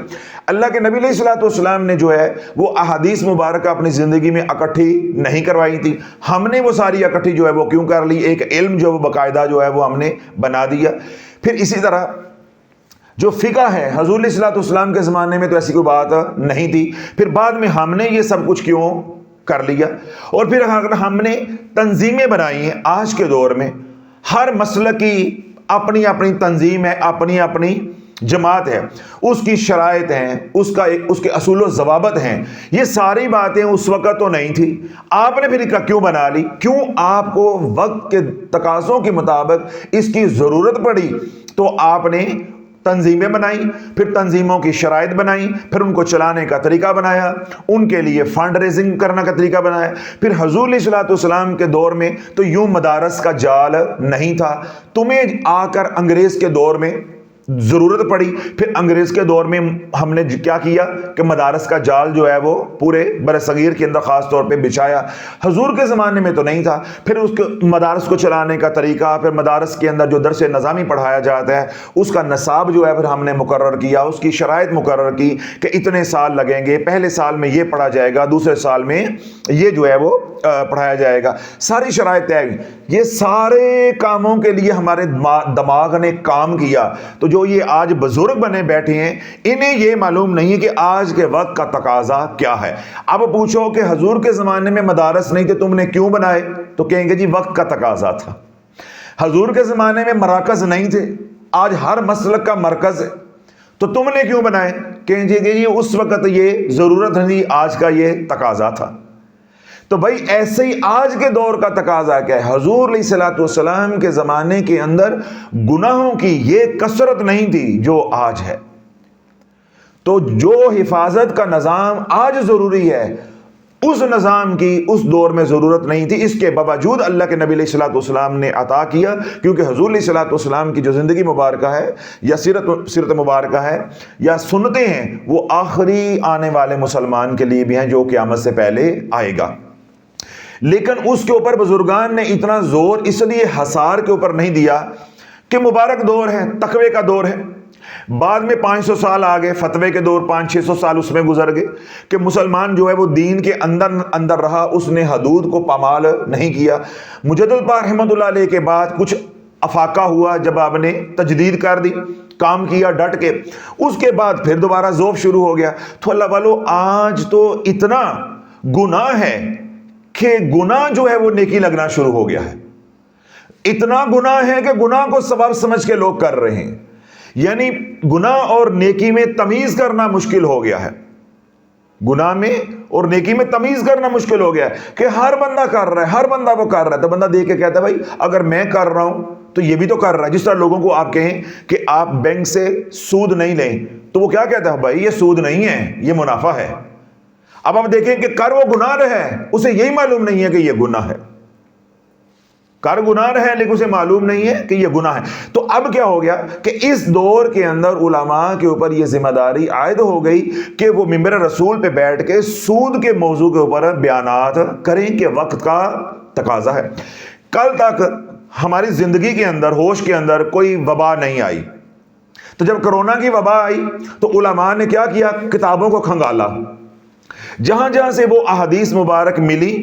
اللہ کے نبی علیہ الصلوۃ والسلام نے جو ہے وہ احادیث مبارکہ اپنی زندگی میں اکٹھی نہیں کروائی تھی, ہم نے وہ ساری اکٹھی جو ہے وہ کیوں کر لی؟ ایک علم جو وہ باقاعدہ جو ہے وہ ہم نے بنا دیا. پھر اسی طرح جو فقہ ہے حضور علیہ الصلوۃ والسلام کے زمانے میں تو ایسی کوئی بات نہیں تھی, پھر بعد میں ہم نے یہ سب کچھ کیوں کر لیا؟ اور پھر اگر ہم نے تنظیمیں بنائی ہیں آج کے دور میں, ہر مسلک کی اپنی اپنی تنظیم ہے, اپنی اپنی جماعت ہے, اس کی شرائط ہیں, اس کے اصول و ضوابط ہیں. یہ ساری باتیں اس وقت تو نہیں تھی, آپ نے پھر کیوں بنا لی؟ کیوں آپ کو وقت کے تقاضوں کے مطابق اس کی ضرورت پڑی تو آپ نے تنظیمیں بنائی, پھر تنظیموں کی شرائط بنائی, پھر ان کو چلانے کا طریقہ بنایا, ان کے لیے فنڈ ریزنگ کرنے کا طریقہ بنایا. پھر حضور علیہ الصلوۃ والسلام کے دور میں تو یوں مدارس کا جال نہیں تھا, تمہیں آ کر انگریز کے دور میں ضرورت پڑی, پھر انگریز کے دور میں ہم نے کیا کیا کہ مدارس کا جال جو ہے وہ پورے بر صغیر کے اندر خاص طور پہ بچھایا. حضور کے زمانے میں تو نہیں تھا. پھر اس کے مدارس کو چلانے کا طریقہ, پھر مدارس کے اندر جو درس نظامی پڑھایا جاتا ہے اس کا نصاب جو ہے پھر ہم نے مقرر کیا, اس کی شرائط مقرر کی کہ اتنے سال لگیں گے, پہلے سال میں یہ پڑھا جائے گا, دوسرے سال میں یہ جو ہے وہ پڑھایا جائے گا, ساری شرائط طے ہوئی. یہ سارے کاموں کے لیے ہمارے دماغ نے کام کیا. تو جو یہ آج بزرگ بنے بیٹھے ہیں انہیں یہ معلوم نہیں ہے کہ آج کے وقت کا تقاضا کیا ہے. اب پوچھو کہ حضور کے زمانے میں مدارس نہیں تھے, تم نے کیوں بنائے؟ تو کہیں گے جی وقت کا تقاضا تھا. حضور کے زمانے میں مراکز نہیں تھے, آج ہر مسلک کا مرکز ہے, تو تم نے کیوں بنائے؟ کہیں گے جی اس وقت یہ ضرورت نہیں, آج کا یہ تقاضا تھا. تو بھائی ایسے ہی آج کے دور کا تقاضا کیا ہے؟ حضور علیہ الصلوۃ والسلام کے زمانے کے اندر گناہوں کی یہ کثرت نہیں تھی جو آج ہے. تو جو حفاظت کا نظام آج ضروری ہے اس نظام کی اس دور میں ضرورت نہیں تھی، اس کے باوجود اللہ کے نبی علیہ الصلوۃ والسلام نے عطا کیا، کیونکہ حضور علیہ الصلوۃ والسلام کی جو زندگی مبارکہ ہے یا سیرت مبارکہ ہے یا سنتیں ہیں، وہ آخری آنے والے مسلمان کے لیے بھی ہیں جو قیامت سے پہلے آئے گا۔ لیکن اس کے اوپر بزرگان نے اتنا زور اس لیے حصار کے اوپر نہیں دیا کہ مبارک دور ہے، تقوی کا دور ہے، بعد میں 500 سال آگے فتوے کے دور 500-600 سال اس میں گزر گئے کہ مسلمان جو ہے وہ دین کے اندر رہا، اس نے حدود کو پامال نہیں کیا۔ مجدد پاک رحمۃ اللہ علیہ کے بعد کچھ افاقہ ہوا، جب آپ نے تجدید کر دی، کام کیا ڈٹ کے، اس کے بعد پھر دوبارہ ذوف شروع ہو گیا۔ تو اللہ والو آج تو اتنا گناہ ہے کہ گناہ جو ہے وہ نیکی لگنا شروع ہو گیا ہے، اتنا گناہ ہے کہ گناہ کو ثواب سمجھ کے لوگ کر رہے ہیں، یعنی گناہ اور نیکی میں تمیز کرنا مشکل ہو گیا ہے، گناہ میں اور نیکی میں تمیز کرنا مشکل ہو گیا ہے کہ ہر بندہ کر رہا ہے، ہر بندہ وہ کر رہا ہے، تو بندہ دیکھ کے کہتا ہے بھائی اگر میں کر رہا ہوں تو یہ بھی تو کر رہا ہے۔ جس طرح لوگوں کو آپ کہیں کہ آپ بینک سے سود نہیں لیں تو وہ کیا کہتا ہے، بھائی یہ سود نہیں ہے، یہ منافع ہے۔ اب آپ دیکھیں کہ کر وہ گناہ رہا ہے، اسے یہی معلوم نہیں ہے کہ یہ گناہ ہے، کر گناہ رہا ہے لیکن اسے معلوم نہیں ہے کہ یہ گناہ ہے۔ تو اب کیا ہو گیا کہ اس دور کے اندر علماء کے اوپر یہ ذمہ داری عائد ہو گئی کہ وہ منبر رسول پہ بیٹھ کے سود کے موضوع کے اوپر بیانات کریں کہ وقت کا تقاضا ہے۔ کل تک ہماری زندگی کے اندر ہوش کے اندر کوئی وبا نہیں آئی، تو جب کرونا کی وبا آئی تو علماء نے کیا کیا، کتابوں کو کھنگالا، جہاں جہاں سے وہ احادیث مبارک ملی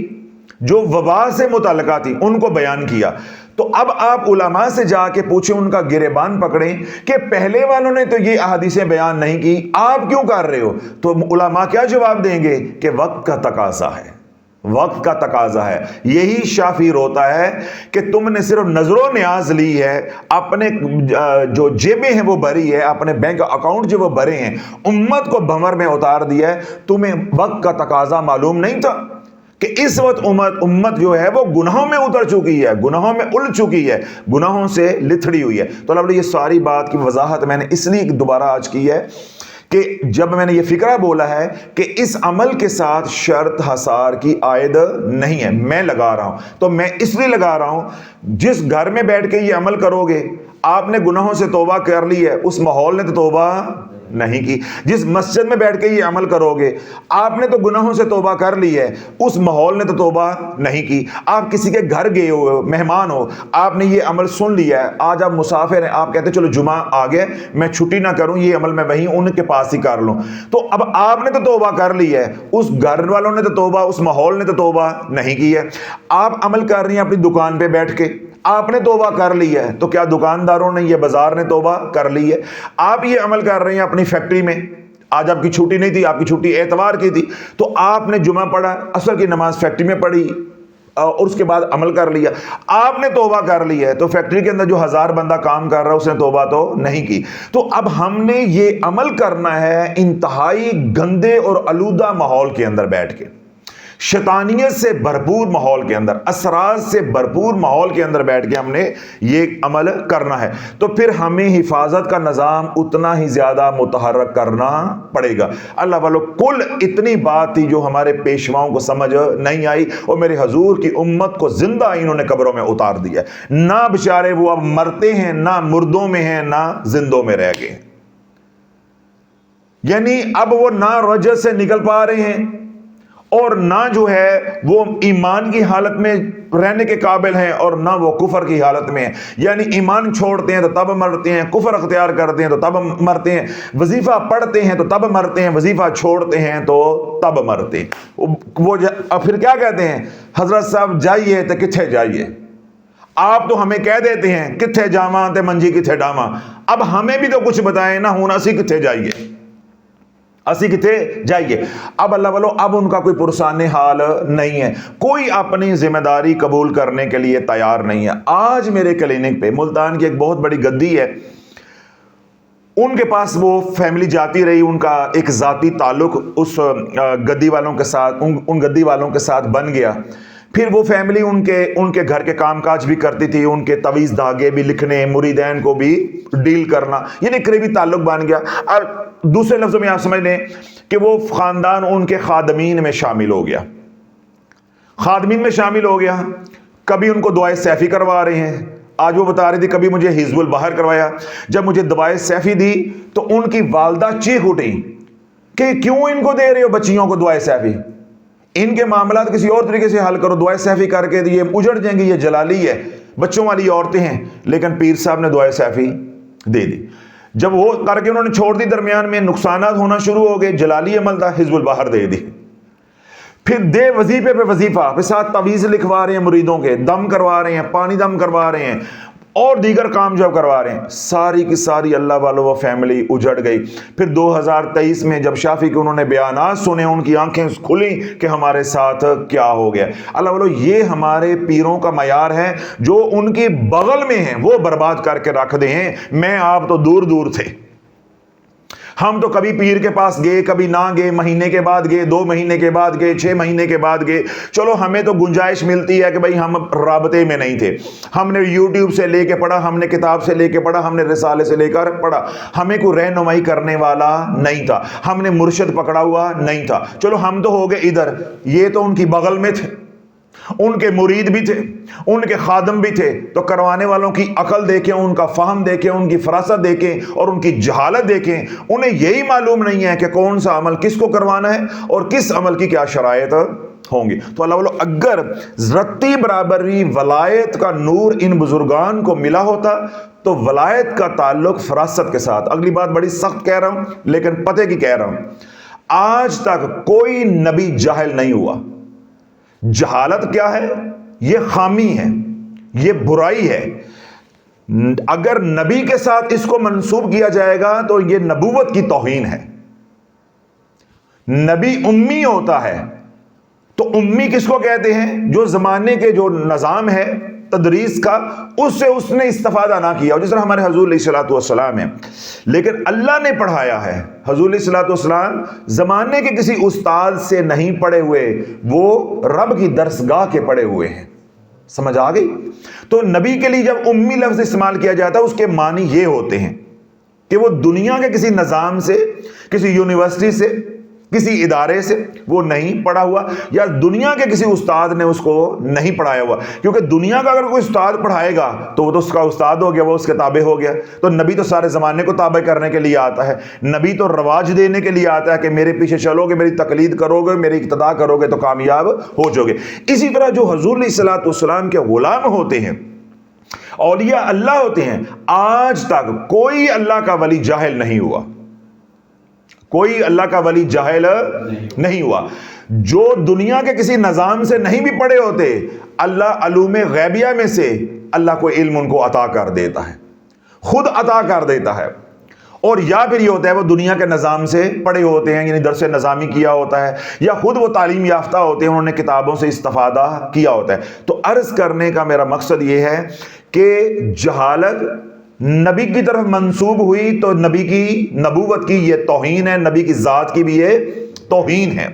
جو وبا سے متعلقہ تھی ان کو بیان کیا۔ تو اب آپ علماء سے جا کے پوچھیں، ان کا گریبان پکڑیں کہ پہلے والوں نے تو یہ احادیثیں بیان نہیں کی، آپ کیوں کر رہے ہو؟ تو علماء کیا جواب دیں گے کہ وقت کا تقاضا ہے، وقت کا تقاضا ہے۔ یہی شافعی روتا ہے کہ تم نے صرف نظر و نیاز لی ہے، اپنے جو جیبیں ہیں وہ بھری ہے، اپنے بینک اکاؤنٹ جو وہ بھرے ہیں، امت کو بھنور میں اتار دیا ہے، تمہیں وقت کا تقاضا معلوم نہیں تھا کہ اس وقت امت جو ہے وہ گناہوں میں اتر چکی ہے، گناہوں میں الجھ چکی ہے، گناہوں سے لتھڑی ہوئی ہے۔ تو اللہ یہ ساری بات کی وضاحت میں نے اس لیے دوبارہ آج کی ہے کہ جب میں نے یہ فکرہ بولا ہے کہ اس عمل کے ساتھ شرط حصار کی عائد نہیں ہے، میں لگا رہا ہوں، تو میں اس لیے لگا رہا ہوں جس گھر میں بیٹھ کے یہ عمل کرو گے، آپ نے گناہوں سے توبہ کر لی ہے، اس ماحول نے تو توبہ نہیں کی۔ جس مسجد میں بیٹھ کے یہ عمل کرو گے، آپ نے تو گناہوں سے توبہ کر لی ہے، اس ماحول نے تو توبہ نہیں کی۔ آپ کسی کے گھر گئے ہو، مہمان ہو، آپ نے یہ عمل سن لیا ہے، آج آپ مسافر ہیں، آپ کہتے ہیں چلو جمعہ آ گئے، میں چھٹی نہ کروں، یہ عمل میں وہیں ان کے پاس ہی کر لوں، تو اب آپ نے تو توبہ کر لی ہے، اس گھر والوں نے تو توبہ، اس ماحول نے تو توبہ نہیں کی ہے۔ آپ عمل کر رہی ہیں اپنی دکان پہ بیٹھ کے، آپ نے توبہ کر لی ہے، تو کیا دکانداروں نے یا بازار نے توبہ کر لی ہے؟ آپ یہ عمل کر رہے ہیں اپنی فیکٹری میں، آج آپ کی چھٹی نہیں تھی، آپ کی چھٹی اتوار کی تھی، تو آپ نے جمعہ پڑھا، عصر کی نماز فیکٹری میں پڑھی اور اس کے بعد عمل کر لیا، آپ نے توبہ کر لی ہے، تو فیکٹری کے اندر جو 1000 بندہ کام کر رہا ہے اس نے توبہ تو نہیں کی۔ تو اب ہم نے یہ عمل کرنا ہے انتہائی گندے اور آلودہ ماحول کے اندر بیٹھ کے، شیطانیت سے بھرپور ماحول کے اندر، اسرار سے بھرپور ماحول کے اندر بیٹھ کے ہم نے یہ عمل کرنا ہے، تو پھر ہمیں حفاظت کا نظام اتنا ہی زیادہ متحرک کرنا پڑے گا۔ اللہ والو کل اتنی بات تھی جو ہمارے پیشواؤں کو سمجھ نہیں آئی، اور میرے حضور کی امت کو زندہ انہوں نے قبروں میں اتار دیا، نہ بیچارے وہ اب مرتے ہیں، نہ مردوں میں ہیں، نہ زندوں میں رہ گئے، یعنی اب وہ نہ رجس سے نکل پا رہے ہیں اور نہ جو ہے وہ ایمان کی حالت میں رہنے کے قابل ہیں، اور نہ وہ کفر کی حالت میں ہیں، یعنی ایمان چھوڑتے ہیں تو تب مرتے ہیں، کفر اختیار کرتے ہیں تو تب مرتے ہیں، وظیفہ پڑھتے ہیں تو تب مرتے ہیں، وظیفہ چھوڑتے ہیں تو تب مرتے ہیں۔ وہ پھر کیا کہتے ہیں، حضرت صاحب جائیے تو کتھے جائیے، آپ تو ہمیں کہہ دیتے ہیں کتھے جاواں تے منجی کتھے ڈاواں، اب ہمیں بھی تو کچھ بتائیں نا، ہوں اسی کتھے جائیے، اسی کتے جائیے۔ اب اللہ والو اب ان کا کوئی پرسان حال نہیں ہے، کوئی اپنی ذمہ داری قبول کرنے کے لیے تیار نہیں ہے۔ آج میرے کلینک پہ ملتان کی ایک بہت بڑی گدی ہے، ان کے پاس وہ فیملی جاتی رہی، ان کا ایک ذاتی تعلق اس گدی والوں کے ساتھ، ان گدی والوں کے ساتھ بن گیا پھر وہ فیملی ان کے گھر کے کام کاج بھی کرتی تھی، ان کے تویز دھاگے بھی لکھنے، مریدین کو بھی ڈیل کرنا، یعنی قریبی تعلق بن گیا۔ اور دوسرے لفظوں میں آپ سمجھ لیں کہ وہ خاندان ان کے خادمین میں شامل ہو گیا، خادمین میں شامل ہو گیا۔ کبھی ان کو دعائے سیفی کروا رہے ہیں، آج وہ بتا رہی تھی کبھی مجھے حزب البحر کروایا، جب مجھے دعائے سیفی دی تو ان کی والدہ چیخ اٹھی کہ کیوں ان کو دے رہے ہو بچیوں کو دعائے سیفی، ان کے معاملات کسی اور طریقے سے حل کرو، دعائے سیفی کر کے یہ اجڑ جائیں گے، یہ جلالی ہے، بچوں والی عورتیں ہیں۔ لیکن پیر صاحب نے دعائے سیفی دے دی۔ جب وہ کر کے انہوں نے چھوڑ دی، درمیان میں نقصانات ہونا شروع ہو گئے، جلالی عمل تھا، حزب البحر دے دی۔ پھر دے وظیفے پہ وظیفہ، پھر ساتھ تعویذ لکھوا رہے ہیں مریدوں کے، دم کروا رہے ہیں، پانی دم کروا رہے ہیں، اور دیگر کام جو کروا رہے ہیں۔ ساری کی ساری اللہ والوں وہ فیملی اجڑ گئی۔ پھر 2023 میں جب شافی کے انہوں نے بیانات سنے، ان کی آنکھیں کھلیں کہ ہمارے ساتھ کیا ہو گیا۔ اللہ والوں، یہ ہمارے پیروں کا معیار ہے، جو ان کے بغل میں ہیں وہ برباد کر کے رکھ دے ہیں۔ میں آپ تو دور دور تھے، ہم تو کبھی پیر کے پاس گئے، کبھی نہ گئے، مہینے کے بعد گئے، 2 مہینے کے بعد گئے، 6 مہینے کے بعد گئے۔ چلو ہمیں تو گنجائش ملتی ہے کہ بھئی ہم رابطے میں نہیں تھے، ہم نے یوٹیوب سے لے کے پڑھا، ہم نے کتاب سے لے کے پڑھا، ہم نے رسالے سے لے کر پڑھا، ہمیں کوئی رہنمائی کرنے والا نہیں تھا، ہم نے مرشد پکڑا ہوا نہیں تھا۔ چلو ہم تو ہو گئے ادھر، یہ تو ان کی بغل میں تھے، ان کے مرید بھی تھے، ان کے خادم بھی تھے، تو کروانے والوں کی عقل دیکھیں، ان کا فہم دیکھیں، ان کی فراست دیکھیں اور ان کی جہالت دیکھیں۔ انہیں یہی معلوم نہیں ہے کہ کون سا عمل کس کو کروانا ہے اور کس عمل کی کیا شرائط ہوں گی۔ تو اللہ والو، اگر رتی برابری ولایت کا نور ان بزرگان کو ملا ہوتا تو ولایت کا تعلق فراست کے ساتھ۔ اگلی بات بڑی سخت کہہ رہا ہوں لیکن پتے کی کہہ رہا ہوں، آج تک کوئی نبی جاہل نہیں ہوا۔ جہالت کیا ہے؟ یہ خامی ہے، یہ برائی ہے۔ اگر نبی کے ساتھ اس کو منسوب کیا جائے گا تو یہ نبوت کی توہین ہے۔ نبی امی ہوتا ہے، تو امی کس کو کہتے ہیں؟ جو زمانے کے جو نظام ہے تدریس کا، اس سے اس نے استفادہ نہ کیا، جس طرح ہمارے حضور علیہ الصلوۃ والسلام ہیں۔ لیکن اللہ نے پڑھایا ہے۔ حضور علیہ الصلوۃ والسلام زمانے کے کسی استاد سے نہیں پڑھے ہوئے، وہ رب کی درسگاہ کے پڑھے ہوئے ہیں۔ سمجھ آ گئی؟ تو نبی کے لیے جب امی لفظ استعمال کیا جاتا ہے، اس کے معنی یہ ہوتے ہیں کہ وہ دنیا کے کسی نظام سے، کسی یونیورسٹی سے، کسی ادارے سے وہ نہیں پڑھا ہوا، یا دنیا کے کسی استاد نے اس کو نہیں پڑھایا ہوا۔ کیونکہ دنیا کا اگر کوئی استاد پڑھائے گا تو وہ تو اس کا استاد ہو گیا، وہ اس کے تابع ہو گیا۔ تو نبی تو سارے زمانے کو تابع کرنے کے لیے آتا ہے، نبی تو رواج دینے کے لیے آتا ہے کہ میرے پیچھے چلو گے، میری تقلید کرو گے، میری اقتداء کرو گے تو کامیاب ہو جاؤ گے۔ اسی طرح جو حضور علیہ الصلوۃ والسلام کے غلام ہوتے ہیں، اولیاء اللہ ہوتے ہیں، آج تک کوئی اللہ کا ولی جاہل نہیں ہوا، کوئی اللہ کا ولی جاہل نہیں ہوا۔ جو دنیا کے کسی نظام سے نہیں بھی پڑھے ہوتے، اللہ علوم غیبیہ میں سے اللہ کو علم ان کو عطا کر دیتا ہے، خود عطا کر دیتا ہے۔ اور یا پھر یہ ہوتا ہے وہ دنیا کے نظام سے پڑھے ہوتے ہیں، یعنی درس نظامی کیا ہوتا ہے، یا خود وہ تعلیم یافتہ ہوتے ہیں، انہوں نے کتابوں سے استفادہ کیا ہوتا ہے۔ تو عرض کرنے کا میرا مقصد یہ ہے کہ جہالت نبی کی طرف منسوب ہوئی تو نبی کی نبوت کی یہ توہین ہے، نبی کی ذات کی بھی یہ توہین ہے۔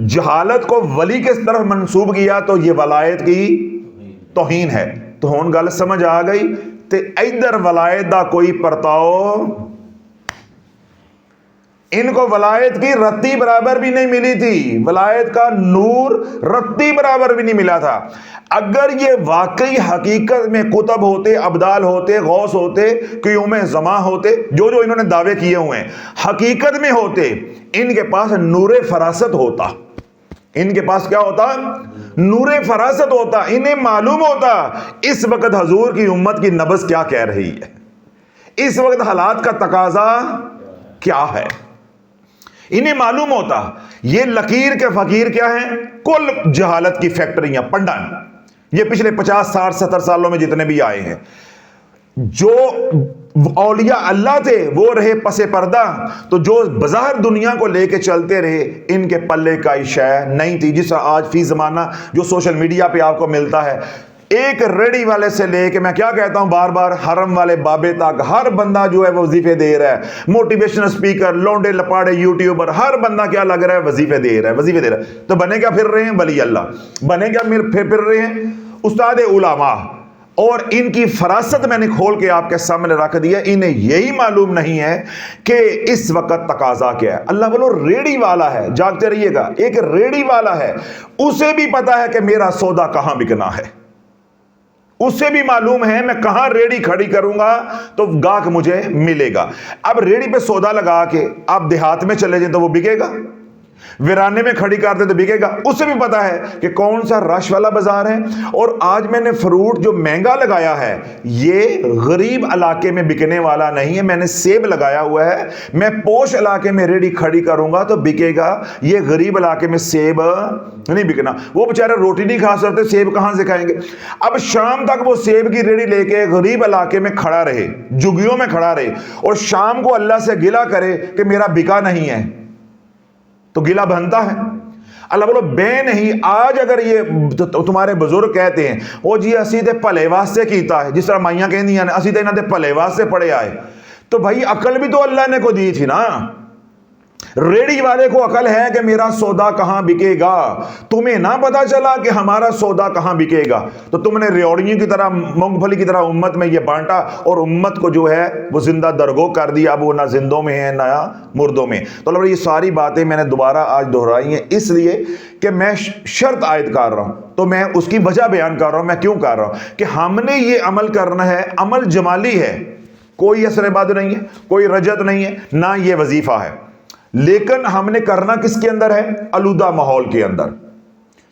جہالت کو ولی کے طرف منسوب کیا تو یہ ولایت کی توہین ہے۔ تو ہون گل سمجھ آ گئی تے ادھر ولایت دا کوئی پرتاؤ، ان کو ولایت کی رتی برابر بھی نہیں ملی تھی، ولایت کا نور رتی برابر بھی نہیں ملا تھا۔ اگر یہ واقعی حقیقت میں قطب ہوتے، ابدال ہوتے، غوث ہوتے، قیوم زماں ہوتے، جو انہوں نے دعوے کیے ہوئے ہیں، حقیقت میں ہوتے، ان کے پاس نور فراست ہوتا۔ ان کے پاس کیا ہوتا؟ نور فراست ہوتا۔ انہیں معلوم ہوتا اس وقت حضور کی امت کی نبض کیا کہہ رہی ہے، اس وقت حالات کا تقاضا کیا ہے، انہیں معلوم ہوتا۔ یہ لکیر کے فقیر کیا ہیں؟ کل جہالت کی فیکٹریاں، پنڈن، یہ پچھلے 50 60 70 سالوں میں جتنے بھی آئے ہیں۔ جو اولیاء اللہ تھے وہ رہے پس پردہ، تو جو بظاہر دنیا کو لے کے چلتے رہے، ان کے پلے کا شے نہیں تھی۔ جس طرح آج فی زمانہ جو سوشل میڈیا پہ آپ کو ملتا ہے، ایک ریڑی والے سے لے کے میں کیا کہتا ہوں بار بار حرم والے بابے تک ہر بندہ جو ہے وہ وظیفے دے رہا ہے، موٹیویشنل سپیکر، لونڈے لپاڑے یوٹیوبر، ہر بندہ کیا لگ رہا ہے وظیفے دے رہا ہے، وظیفے دے رہا ہے۔ تو بنے کیا پھر رہے ہیں؟ ولی اللہ بنے کیا پھر رہے ہیں؟ استاد علماء۔ اور ان کی فراست میں نے کھول کے آپ کے سامنے رکھ دیا، انہیں یہی معلوم نہیں ہے کہ اس وقت تقاضا کیا ہے۔ اللہ بولو ریڑی والا ہے، جاگتے رہیے گا، ایک ریڑی والا ہے، اسے بھی پتا ہے کہ میرا سودا کہاں بکنا ہے، اسے بھی معلوم ہے میں کہاں ریڑی کھڑی کروں گا تو گاہک مجھے ملے گا۔ اب ریڑی پہ سودا لگا کے آپ دیہات میں چلے جائیں تو وہ بکے گا، ویرانے میں کھڑی کر دے تو بکے گا۔ اسے بھی پتا ہے کہ کون سا رش والا بازار ہے۔ اور آج میں نے فروٹ جو مہنگا لگایا ہے یہ غریب علاقے میں بکنے والا نہیں ہے، میں نے سیب لگایا ہوا ہے، میں پوش علاقے میں ریڑی کھڑی کروں گا تو بکے گا، یہ غریب علاقے میں سیب نہیں بکنا۔ وہ بیچارے روٹی نہیں کھا سکتے، سیب کہاں سے کھائیں گے؟ اب شام تک وہ سیب کی ریڑی لے کے غریب علاقے میں کھڑا رہے، جھگیوں میں کھڑا رہے، اور شام کو اللہ سے گلہ کرے کہ میرا بکا نہیں ہے، تو گلہ بنتا ہے؟ اللہ بولو بے نہیں۔ آج اگر یہ تمہارے بزرگ کہتے ہیں وہ جی اسی تے پلے واسطے کیتا ہے، جس طرح مائیاں کہندیاں نے اسی تے انہاں دے پلے واسطے پڑے آئے، تو بھائی عقل بھی تو اللہ نے کو دی تھی نا۔ ریڑی والے کو عقل ہے کہ میرا سودا کہاں بکے گا، تمہیں نہ پتا چلا کہ ہمارا سودا کہاں بکے گا تو تم نے ریوڑیوں کی طرح، مونگ پھلی کی طرح امت میں یہ بانٹا، اور امت کو جو ہے وہ زندہ درگو کر دیا، اب وہ نہ زندوں میں ہے نہ مردوں میں۔ تو اللہ یہ ساری باتیں میں نے دوبارہ آج دہرائی ہیں اس لیے کہ میں شرط عائد کر رہا ہوں، تو میں اس کی وجہ بیان کر رہا ہوں۔ میں کیوں کر رہا ہوں کہ ہم نے یہ عمل کرنا ہے، عمل جمالی ہے، کوئی اثر بعد نہیں ہے، کوئی رجت نہیں ہے، نہ یہ وظیفہ ہے، لیکن ہم نے کرنا کس کے اندر ہے؟ آلودہ ماحول کے اندر۔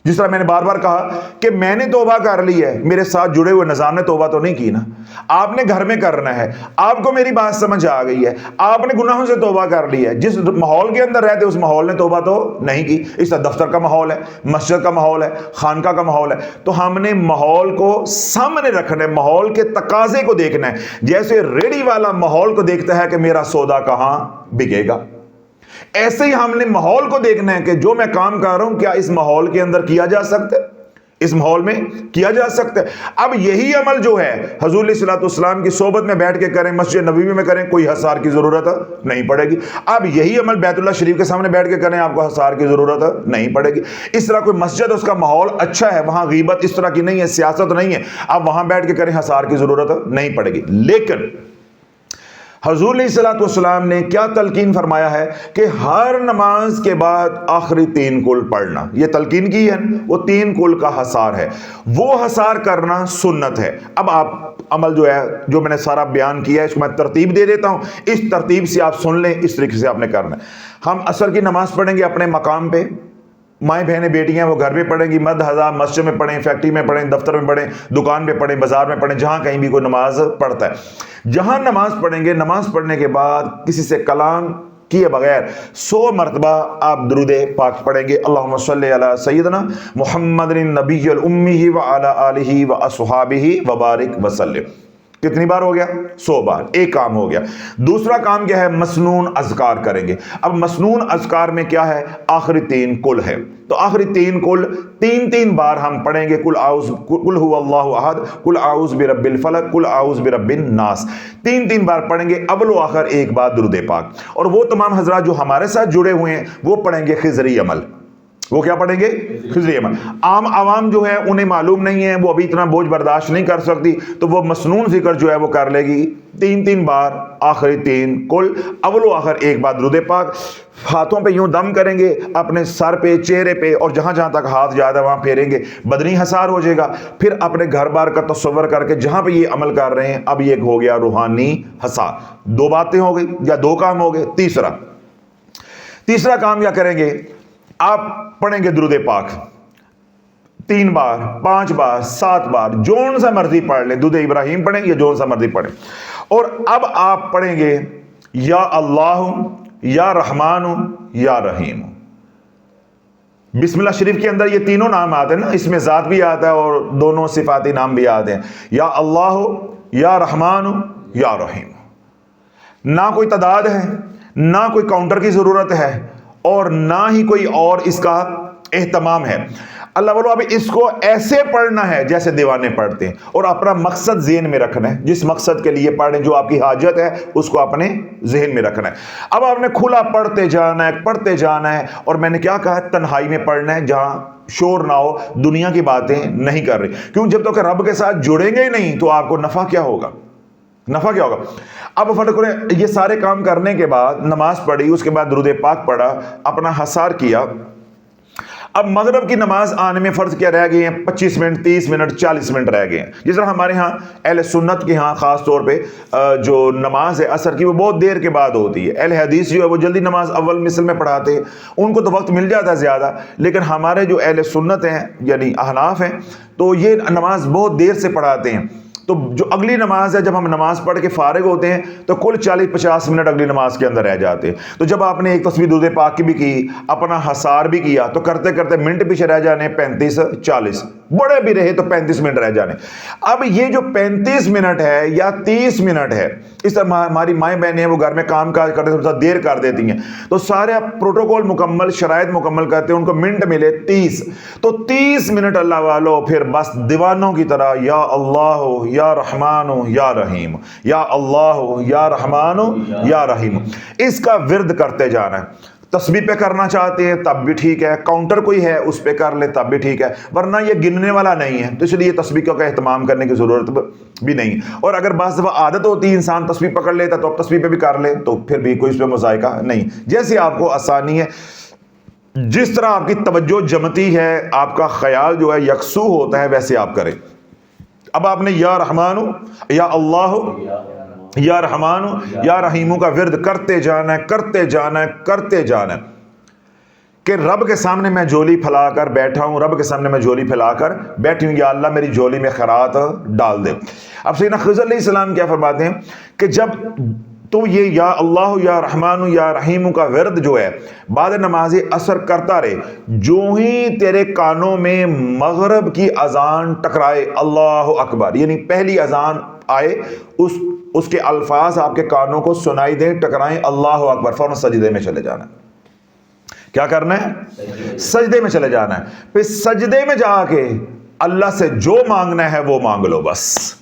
جس طرح میں نے بار بار کہا کہ میں نے توبہ کر لی ہے، میرے ساتھ جڑے ہوئے نظام نے توبہ تو نہیں کی نا، آپ نے گھر میں کرنا ہے، آپ کو میری بات سمجھ آ گئی ہے، آپ نے گناہوں سے توبہ کر لی ہے، جس ماحول کے اندر رہتے اس ماحول نے توبہ تو نہیں کی، اس طرح دفتر کا ماحول ہے، مسجد کا ماحول ہے، خانقاہ کا ماحول ہے، تو ہم نے ماحول کو سامنے رکھنا ہے، ماحول کے تقاضے کو دیکھنا ہے، جیسے ریڑی والا ماحول کو دیکھتا ہے کہ میرا سودا کہاں بکے گا، ایسے ہی ہم نے ماحول کو دیکھنا ہے کہ جو میں کام کر رہا ہوں کیا اس ماحول کے اندر کیا جا سکتا ہے، اس ماحول میں کیا جا سکتا ہے۔ اب یہی عمل جو ہے حضور علیہ الصلوۃ والسلام کی صحبت میں بیٹھ کے کریں، مسجد نبوی میں کریں، کوئی حصار کی ضرورت نہیں پڑے گی۔ اب یہی عمل بیت اللہ شریف کے سامنے بیٹھ کے کریں، آپ کو حصار کی ضرورت نہیں پڑے گی۔ اس طرح کوئی مسجد اس کا ماحول اچھا ہے، وہاں غیبت اس طرح کی نہیں ہے، سیاست نہیں ہے، آپ وہاں بیٹھ کے کریں، حصار کی ضرورت نہیں پڑے گی۔ لیکن حضور علیہ الصلوۃ والسلام نے کیا تلقین فرمایا ہے کہ ہر نماز کے بعد آخری 3 کل پڑھنا، یہ تلقین کی ہے، وہ 3 کل کا حصار ہے، وہ حصار کرنا سنت ہے۔ اب آپ عمل جو ہے، جو میں نے سارا بیان کیا ہے، اس کو میں ترتیب دے دیتا ہوں، اس ترتیب سے آپ سن لیں، اس طریقے سے آپ نے کرنا ہے۔ ہم عصر کی نماز پڑھیں گے اپنے مقام پہ، مائیں بہنیں بیٹیاں وہ گھر میں پڑھیں گی، مرد حضرات مسجد میں پڑھیں، فیکٹری میں پڑھیں، دفتر میں پڑھیں، دکان پہ پڑھیں، بازار میں پڑھیں، جہاں کہیں بھی کوئی نماز پڑھتا ہے، جہاں نماز پڑھیں گے، نماز پڑھنے کے بعد کسی سے کلام کیے بغیر 100 مرتبہ آپ درود پاک پڑھیں گے، اللہم صلی علی سیدنا محمد النبی الامی وعلی آلہ واصحابہ وبارک وسلم۔ کتنی بار ہو گیا؟ 100 بار۔ ایک کام ہو گیا۔ دوسرا کام کیا ہے؟ مسنون اذکار کریں گے۔ اب مسنون اذکار میں کیا ہے؟ آخری 3 کل ہے، تو آخری 3 کل 3 بار ہم پڑھیں گے، قل هو اللہ احد، قل اعوذ برب الفلق، قل اعوذ برب الناس، 3 بار پڑھیں گے، اول و آخر ایک بار درود پاک۔ اور وہ تمام حضرات جو ہمارے ساتھ جڑے ہوئے ہیں وہ پڑھیں گے خضری عمل۔ وہ کیا پڑھیں گے؟ خضری عمل۔ عام عوام جو ہے انہیں معلوم نہیں ہے، وہ ابھی اتنا بوجھ برداشت نہیں کر سکتی، تو وہ مسنون ذکر جو ہے وہ کر لے گی 3 بار، آخری 3 کل، اول و آخر ایک بار درود پاک۔ ہاتھوں پہ یوں دم کریں گے، اپنے سر پہ، چہرے پہ، اور جہاں جہاں تک ہاتھ جاتا ہے وہاں پھیریں گے، بدنی حصار ہو جائے گا۔ پھر اپنے گھر بار کا تصور کر کے جہاں پہ یہ عمل کر رہے ہیں، اب یہ ہو گیا روحانی حصار۔ 2 باتیں ہو گئی یا 2 کام ہو گئے۔ تیسرا کام کیا کریں گے؟ آپ پڑھیں گے درود پاک 3 بار، 5 بار، 7 بار، جون سا مرضی پڑھ لیں، درود ابراہیم پڑھیں یا جون سا مرضی پڑھیں۔ اور اب آپ پڑھیں گے یا اللہ، یا رحمان، یا رحیم۔ بسم اللہ شریف کے اندر یہ تینوں نام آتے ہیں نا، اس میں ذات بھی آتا ہے اور دونوں صفاتی نام بھی آتے ہیں، یا اللہ، یا رحمان، یا رحیم۔ نہ کوئی تعداد ہے، نہ کوئی کاؤنٹر کی ضرورت ہے، اور نہ ہی کوئی اور اس کا اہتمام ہے۔ اللہ والو ابھی اس کو ایسے پڑھنا ہے جیسے دیوانے پڑھتے ہیں، اور اپنا مقصد ذہن میں رکھنا ہے، جس مقصد کے لیے پڑھیں، جو آپ کی حاجت ہے اس کو اپنے ذہن میں رکھنا ہے۔ اب آپ نے کھلا پڑھتے جانا ہے، پڑھتے جانا ہے، اور میں نے کیا کہا ہے، تنہائی میں پڑھنا ہے جہاں شور نہ ہو، دنیا کی باتیں نہیں کر رہی، کیوں جب تک رب کے ساتھ جڑیں گے ہی نہیں تو آپ کو نفع کیا ہوگا؟ نفع کیا ہوگا؟ اب فرق کریں، یہ سارے کام کرنے کے بعد نماز پڑھی، اس کے بعد درود پاک پڑھا، اپنا حصار کیا۔ اب مغرب کی نماز آنے میں فرض کیا رہ گئے ہیں 25 منٹ، 30 منٹ، 40 منٹ رہ گئے ہیں۔ جس طرح ہمارے ہاں اہل سنت کے ہاں خاص طور پہ جو نماز ہے عصر کی وہ بہت دیر کے بعد ہوتی ہے۔ اہل حدیث جو ہے وہ جلدی نماز اول مثل میں پڑھاتے ہیں، ان کو تو وقت مل جاتا ہے زیادہ، لیکن ہمارے جو اہل سنت ہیں یعنی احناف ہیں تو یہ نماز بہت دیر سے پڑھاتے ہیں۔ تو جو اگلی نماز ہے، جب ہم نماز پڑھ کے فارغ ہوتے ہیں تو کل 40-50 منٹ اگلی نماز کے اندر رہ جاتے ہیں۔ تو جب آپ نے ایک تسبیح درود پاک کی بھی کی، اپنا حصار بھی کیا، تو کرتے کرتے منٹ پیچھے رہ جانے 35-40، بڑے بھی رہے تو 35 منٹ رہ جانے۔ اب یہ جو 35 منٹ ہے یا 30 منٹ ہے، اس طرح ہماری مائیں بہنیں ہیں وہ گھر میں کام کاج کرتے ہیں، تھوڑا دیر کر دیتی ہیں، تو سارے پروٹوکول مکمل، شرائط مکمل کرتے ہیں، ان کو منٹ ملے 30، تو 30 منٹ اللہ والو پھر بس دیوانوں کی طرح یا اللہ یا رحمان یا رحیم، یا اللہ یا رحمان یا رحیم، اس کا ورد کرتے جانا ہے۔ تسبیح پہ کرنا چاہتے ہیں تب بھی ٹھیک ہے، کاؤنٹر کوئی ہے اس پہ کر لے تب بھی ٹھیک ہے، ورنہ یہ گننے والا نہیں ہے، تو اس لیے تسبیح کا اہتمام کرنے کی ضرورت بھی نہیں۔ اور اگر بعض دفعہ عادت ہوتی ہے انسان تسبیح پکڑ لیتا تو اب تسبیح پہ بھی کر لے تو پھر بھی کوئی اس پہ مذائقہ نہیں، جیسے آپ کو آسانی ہے، جس طرح آپ کی توجہ جمتی ہے، آپ کا خیال جو ہے یکسو ہوتا ہے، ویسے آپ کریں۔ اب آپ نے یا رحمان یا اللہ یا رحمان یا رحیم کا ورد کرتے جانا ہے، کرتے جانا ہے، کرتے جانا ہے، کہ رب کے سامنے میں جولی پھیلا کر بیٹھا ہوں، رب کے سامنے میں جولی پھیلا کر بیٹھی ہوں، یا اللہ میری جولی میں خیرات ڈال دے۔ اب سیدنا خضر علیہ السلام کیا فرماتے ہیں کہ جب تو یہ یا اللہ یا رحمان یا رحیم کا ورد جو ہے بعد نماز عصر کرتا رہے، جو ہی تیرے کانوں میں مغرب کی اذان ٹکرائے، اللہ اکبر، یعنی پہلی اذان آئے، اس کے الفاظ آپ کے کانوں کو سنائی دیں، ٹکرائیں، اللہ اکبر، فوراً سجدے میں چلے جانا ہے۔ کیا کرنا ہے؟ سجدے میں چلے جانا ہے۔ پھر سجدے میں جا کے اللہ سے جو مانگنا ہے وہ مانگ لو، بس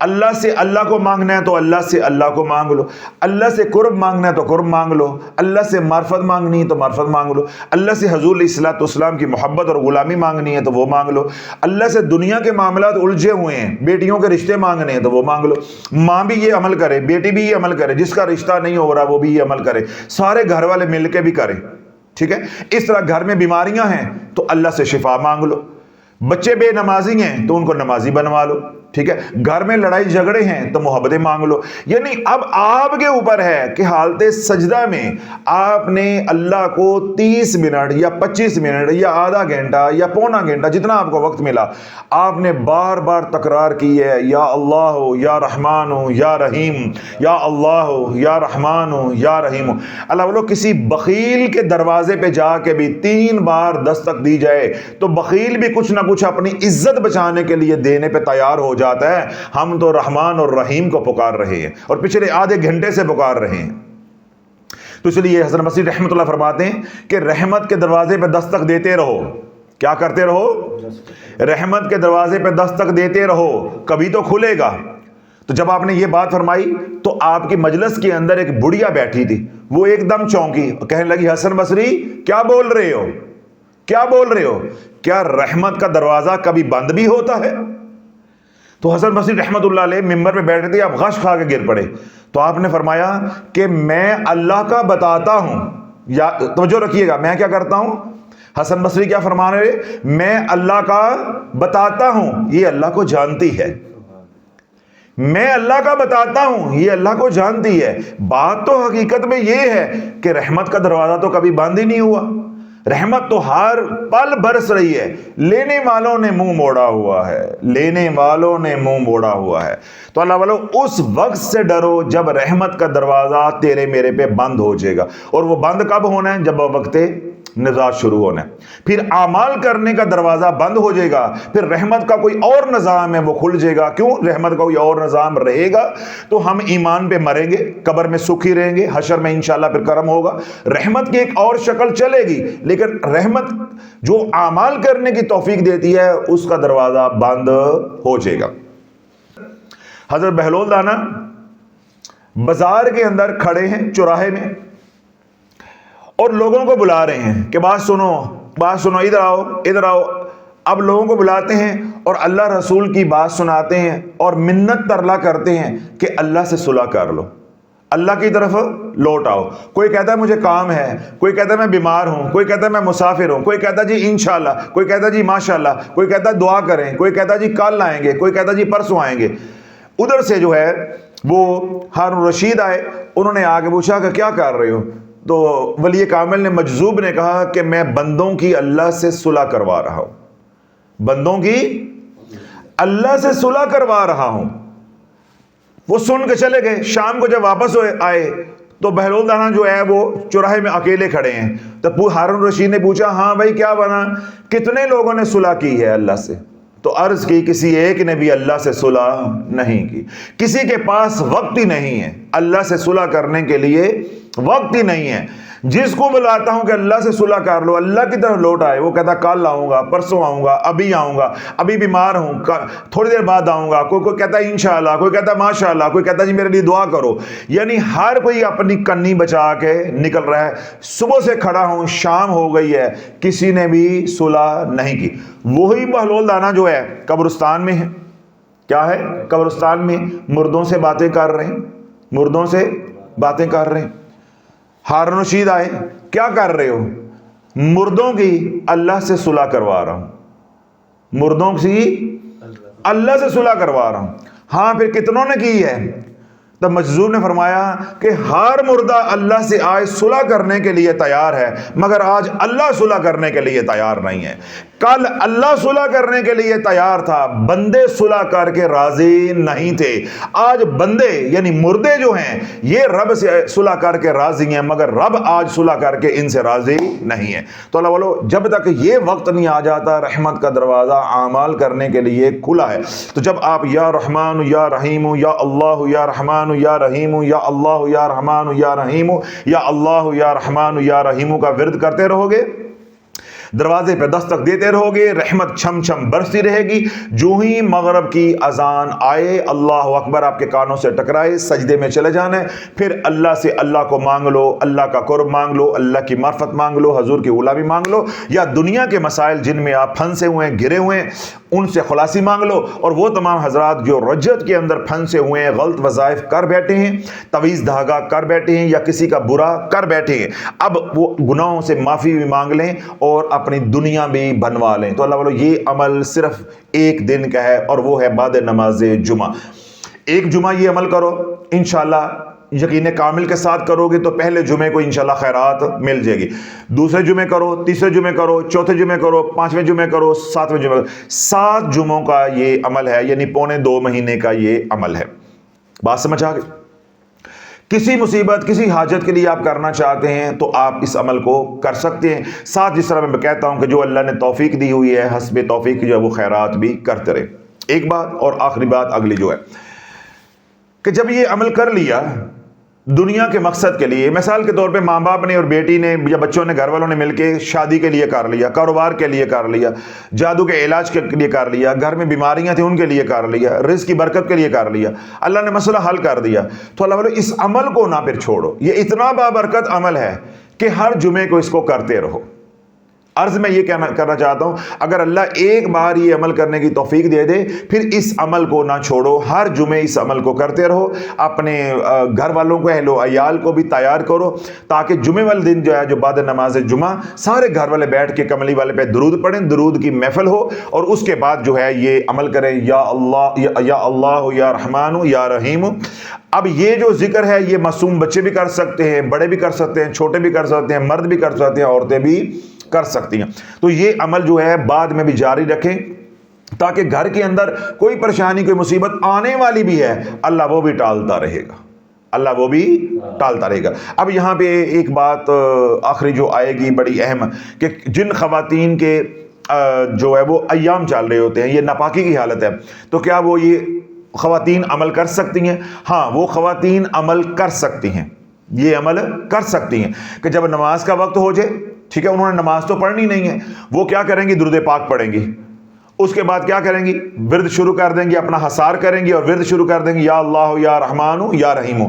اللہ سے اللہ کو مانگنا ہے تو اللہ سے اللہ کو مانگ لو، اللہ سے قرب مانگنا ہے تو قرب مانگ لو، اللہ سے معرفت مانگنی ہے تو معرفت مانگ لو، اللہ سے حضور علیہ الصلوۃ والسلام کی محبت اور غلامی مانگنی ہے تو وہ مانگ لو، اللہ سے دنیا کے معاملات الجھے ہوئے ہیں، بیٹیوں کے رشتے مانگنے ہیں تو وہ مانگ لو۔ ماں بھی یہ عمل کرے، بیٹی بھی یہ عمل کرے، جس کا رشتہ نہیں ہو رہا وہ بھی یہ عمل کرے، سارے گھر والے مل کے بھی کریں، ٹھیک ہے؟ اس طرح گھر میں بیماریاں ہیں تو اللہ سے شفا مانگ لو، بچے بے نمازی ہیں تو ان کو نمازی بنوا لو، ٹھیک ہے؟ گھر میں لڑائی جھگڑے ہیں تو محبتیں مانگ لو۔ یعنی اب آپ کے اوپر ہے کہ حالت سجدہ میں آپ نے اللہ کو 30 منٹ یا 25 منٹ یا آدھا گھنٹہ یا پونا گھنٹہ جتنا آپ کو وقت ملا، آپ نے بار بار تکرار کی ہے، یا اللہ یا رحمان یا رحیم، یا اللہ یا رحمان یا رحیم۔ اللہ والو کسی بخیل کے دروازے پہ جا کے بھی 3 بار دستک دی جائے تو بخیل بھی کچھ نہ کچھ اپنی عزت بچانے کے لیے دینے پہ تیار ہو جاتا ہے۔ ہم تو رحمان اور رحیم کو پکار رہے ہیں اور پچھلے آدھے گھنٹے سے پکار رہے ہیں۔ تو اس لیے حسن بصری رحمۃ اللہ فرماتے ہیں کہ رحمت کے دروازے پہ دستک دیتے رہو۔ کیا کرتے رہو؟ رحمت کے دروازے پہ دستک دیتے رہو، کبھی تو کھلے گا۔ تو جب آپ نے یہ بات فرمائی تو آپ کی مجلس کے اندر ایک بڑھیا بیٹھی تھی، وہ ایک دم چونکی، کہنے لگی حسن بصری کیا بول رہے ہو، کیا بول رہے ہو؟ کیا رحمت کا دروازہ کبھی بند بھی ہوتا ہے؟ تو حسن بصری رحمت اللہ علیہ ممبر پہ بیٹھے تھے، آپ غش کھا کے گر پڑے۔ تو آپ نے فرمایا کہ میں اللہ کا بتاتا ہوں، یا توجہ رکھیے گا، میں کیا کرتا ہوں؟ حسن بصری کیا فرما رہے؟ میں اللہ کا بتاتا ہوں، یہ اللہ کو جانتی ہے، میں اللہ کا بتاتا ہوں، یہ اللہ کو جانتی ہے۔ بات تو حقیقت میں یہ ہے کہ رحمت کا دروازہ تو کبھی بند ہی نہیں ہوا، رحمت تو ہر پل برس رہی ہے، لینے والوں نے منہ موڑا ہوا ہے، لینے والوں نے منہ موڑا ہوا ہے۔ تو اللہ والو اس وقت سے ڈرو جب رحمت کا دروازہ تیرے میرے پہ بند ہو جائے گا، اور وہ بند کب ہونا ہے؟ جب وقت نجات شروع ہونا ہے، پھر اعمال کرنے کا دروازہ بند ہو جائے گا، پھر رحمت کا کوئی اور نظام ہے وہ کھل جائے گا۔ کیوں؟ رحمت کا کوئی اور نظام رہے گا تو ہم ایمان پہ مریں گے، قبر میں سکھی رہیں گے، حشر میں انشاءاللہ پھر کرم ہوگا۔ رحمت کی ایک اور شکل چلے گی، لیکن رحمت جو اعمال کرنے کی توفیق دیتی ہے اس کا دروازہ بند ہو جائے گا۔ حضرت بہلول دانا بازار کے اندر کھڑے ہیں چوراہے میں، اور لوگوں کو بلا رہے ہیں کہ بات سنو، بات سنو، ادھر آؤ، ادھر آؤ۔ اب لوگوں کو بلاتے ہیں اور اللہ رسول کی بات سناتے ہیں اور منت ترلا کرتے ہیں کہ اللہ سے صلح کر لو، اللہ کی طرف لوٹ آؤ۔ کوئی کہتا ہے مجھے کام ہے، کوئی کہتا ہے میں بیمار ہوں، کوئی کہتا ہے میں مسافر ہوں، کوئی کہتا ہے جی انشاءاللہ، کوئی کہتا ہے جی ماشاءاللہ، کوئی کہتا ہے دعا کریں، کوئی کہتا ہے جی کل آئیں گے، کوئی کہتا ہے جی پرسوں آئیں گے۔ ادھر سے جو ہے وہ ہارون رشید آئے، انہوں نے آگے پوچھا کہ کیا کر رہے ہو؟ تو ولی کامل نے مجذوب نے کہا کہ میں بندوں کی اللہ سے صلح کروا رہا ہوں، بندوں کی اللہ سے صلح کروا رہا ہوں۔ وہ سن کے چلے گئے۔ شام کو جب واپس آئے تو بہلول دانا جو ہے وہ چوراہے میں اکیلے کھڑے ہیں۔ تو ہارون رشید نے پوچھا ہاں بھائی کیا بنا، کتنے لوگوں نے صلح کی ہے اللہ سے؟ تو عرض کی کسی ایک نے بھی اللہ سے صلح نہیں کی، کسی کے پاس وقت ہی نہیں ہے اللہ سے صلح کرنے کے لیے، وقت ہی نہیں ہے۔ جس کو بلاتا ہوں کہ اللہ سے صلح کر لو، اللہ کی طرف لوٹ آئے، وہ کہتا کل آؤں گا، پرسوں آؤں گا، ابھی آؤں گا، ابھی بیمار ہوں، تھوڑی دیر بعد آؤں گا، کوئی کہتا ہے انشاءاللہ، کوئی کہتا ہے ماشاءاللہ، کوئی کہتا ہے جی میرے لیے دعا کرو۔ یعنی ہر کوئی اپنی کنی بچا کے نکل رہا ہے۔ صبح سے کھڑا ہوں، شام ہو گئی ہے، کسی نے بھی صلح نہیں کی۔ وہی بہلول دانا جو ہے قبرستان میں ہے، کیا ہے؟ قبرستان میں مردوں سے باتیں کر رہے ہیں، مردوں سے باتیں کر رہے ہیں۔ ہارون رشید آئے، کیا کر رہے ہو؟ مردوں کی اللہ سے صلح کروا رہا ہوں، مردوں کی اللہ سے صلح کروا رہا ہوں۔ ہاں پھر کتنوں نے کی ہے؟ تب مجذوب نے فرمایا کہ ہر مردہ اللہ سے آج صلح کرنے کے لیے تیار ہے، مگر آج اللہ صلح کرنے کے لیے تیار نہیں ہے۔ کل اللہ صلح کرنے کے لیے تیار تھا، بندے صلح کر کے راضی نہیں تھے۔ آج بندے یعنی مردے جو ہیں یہ رب سے صلح کر کے راضی ہیں، مگر رب آج صلح کر کے ان سے راضی نہیں ہے۔ تو اللہ والو جب تک یہ وقت نہیں آ جاتا، رحمت کا دروازہ اعمال کرنے کے لیے کھلا ہے۔ تو جب آپ یا رحمان یا رحیم یا اللہ یا رحمان یا رحیم یا اللہ یا رحمان یا رحیم یا اللہ یا رحمان یا رحیم کا ورد کرتے رہو گے، دروازے پہ دستک دیتے رہو گے، رحمت چھم چھم برستی رہے گی۔ جو ہی مغرب کی اذان آئے، اللہ اکبر آپ کے کانوں سے ٹکرائے، سجدے میں چلے جانا ہے، پھر اللہ سے اللہ کو مانگ لو، اللہ کا قرب مانگ لو، اللہ کی معرفت مانگ لو، حضور کی غلامی مانگ لو، یا دنیا کے مسائل جن میں آپ پھنسے ہوئے ہیں، گھرے ہوئے ہیں، ان سے خلاصی مانگ لو۔ اور وہ تمام حضرات جو رجت کے اندر پھنسے ہوئے ہیں، غلط وظائف کر بیٹھے ہیں، تویز دھاگا کر بیٹھے ہیں، یا کسی کا برا کر بیٹھے ہیں، اب وہ گناہوں سے معافی بھی مانگ لیں اور اپنی دنیا بھی بنوا لیں۔ تو اللہ والو یہ عمل صرف ایک دن کا ہے، اور وہ ہے بعد نماز جمعہ۔ ایک جمعہ یہ عمل کرو، انشاءاللہ یقین کامل کے ساتھ کرو گے تو پہلے جمعے کو انشاءاللہ خیرات مل جائے گی۔ دوسرے جمعے کرو، تیسرے جمعے کرو، چوتھے جمعے کرو، پانچویں جمعے کرو، ساتویں جمعے کرو۔ 7 جمعوں کا یہ عمل ہے، یعنی پونے 2 مہینے کا یہ عمل ہے۔ بات سمجھ آ گئی؟ کسی مصیبت، کسی حاجت کے لیے آپ کرنا چاہتے ہیں تو آپ اس عمل کو کر سکتے ہیں۔ ساتھ جس طرح میں کہتا ہوں کہ جو اللہ نے توفیق دی ہوئی ہے، حسب توفیق جو ہے وہ خیرات بھی کرتے رہے۔ ایک بات اور آخری بات اگلی جو ہے کہ جب یہ عمل کر لیا دنیا کے مقصد کے لیے، مثال کے طور پہ ماں باپ نے اور بیٹی نے یا بچوں نے، گھر والوں نے مل کے شادی کے لیے کر لیا، کاروبار کے لیے کر لیا، جادو کے علاج کے لیے کر لیا، گھر میں بیماریاں تھیں ان کے لیے کر لیا، رزق کی برکت کے لیے کر لیا، اللہ نے مسئلہ حل کر دیا، تو اللہ والے اس عمل کو نہ پھر چھوڑو۔ یہ اتنا بابرکت عمل ہے کہ ہر جمعے کو اس کو کرتے رہو۔ عرض میں یہ کرنا چاہتا ہوں، اگر اللہ ایک بار یہ عمل کرنے کی توفیق دے دے، پھر اس عمل کو نہ چھوڑو، ہر جمعے اس عمل کو کرتے رہو، اپنے گھر والوں کو، اہل و عیال کو بھی تیار کرو، تاکہ جمعے والے دن جو ہے، جو بعد نماز جمعہ سارے گھر والے بیٹھ کے کملی والے پہ درود پڑھیں، درود کی محفل ہو، اور اس کے بعد جو ہے یہ عمل کریں، یا اللہ یا رحمان یا رحیم۔ اب یہ جو ذکر ہے یہ معصوم بچے بھی کر سکتے ہیں، بڑے بھی کر سکتے ہیں، چھوٹے بھی کر سکتے ہیں، مرد بھی کر سکتے ہیں، عورتیں بھی کر سکتی ہیں۔ تو یہ عمل جو ہے بعد میں بھی جاری رکھیں، تاکہ گھر کے اندر کوئی پریشانی، کوئی مصیبت آنے والی بھی ہے، اللہ وہ بھی ٹالتا رہے گا۔ اللہ وہ بھی ٹالتا رہے گا۔ اب یہاں پہ ایک بات آخری جو آئے گی بڑی اہم، کہ جن خواتین کے جو ہے وہ ایام چل رہے ہوتے ہیں، یہ ناپاکی کی حالت ہے، تو کیا وہ یہ خواتین عمل کر سکتی ہیں؟ ہاں، وہ خواتین عمل کر سکتی ہیں، یہ عمل کر سکتی ہیں کہ جب نماز کا وقت ہو جائے، ٹھیک ہے، انہوں نے نماز تو پڑھنی نہیں ہے، وہ کیا کریں گی؟ درود پاک پڑھیں گی، اس کے بعد کیا کریں گی؟ ورد شروع کر دیں گی، اپنا حصار کریں گی اور ورد شروع کر دیں گی، یا اللہ یا رحمان یا رحیم۔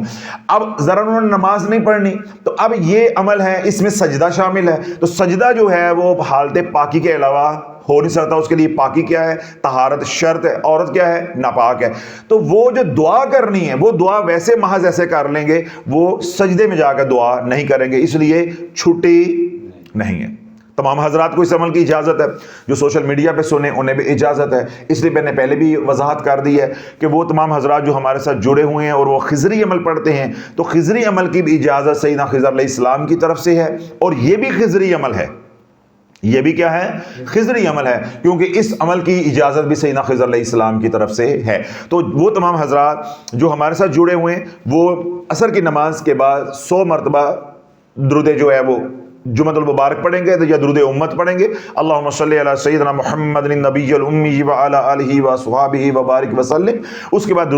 اب ذرا انہوں نے نماز نہیں پڑھنی، تو اب یہ عمل ہے، اس میں سجدہ شامل ہے، تو سجدہ جو ہے وہ حالت پاکی کے علاوہ ہو نہیں سکتا، اس کے لیے پاکی کیا ہے؟ طہارت شرط ہے، عورت کیا ہے؟ ناپاک ہے۔ تو وہ جو دعا کرنی ہے، وہ دعا ویسے محض ایسے کر لیں گے، وہ سجدے میں جا کے دعا نہیں کریں گے، اس لیے چھٹی نہیں ہے۔ تمام حضرات کو اس عمل کی اجازت ہے، جو سوشل میڈیا پہ سنیں انہیں بھی اجازت ہے، اس لیے میں نے پہلے بھی وضاحت کر دی ہے کہ وہ تمام حضرات جو ہمارے ساتھ جڑے ہوئے ہیں اور وہ خضری عمل پڑھتے ہیں، تو خضری عمل کی بھی اجازت سیدنا خضر علیہ السلام کی طرف سے ہے، اور یہ بھی خضری عمل ہے، یہ بھی کیا ہے؟ خضری عمل ہے، کیونکہ اس عمل کی اجازت بھی سیدنا خضر علیہ السلام کی طرف سے ہے۔ تو وہ تمام حضرات جو ہمارے ساتھ جڑے ہوئے ہیں، وہ عصر کی نماز کے بعد 100 مرتبہ درود جو ہے وہ جمعۃ المبارک پڑھیں گے یا درود امت پڑھیں گے، اللہم صلی علی سیدنا محمد النبی الامی وعلی آلہ وصحبہ وبارک وسلم۔ اس کے بعد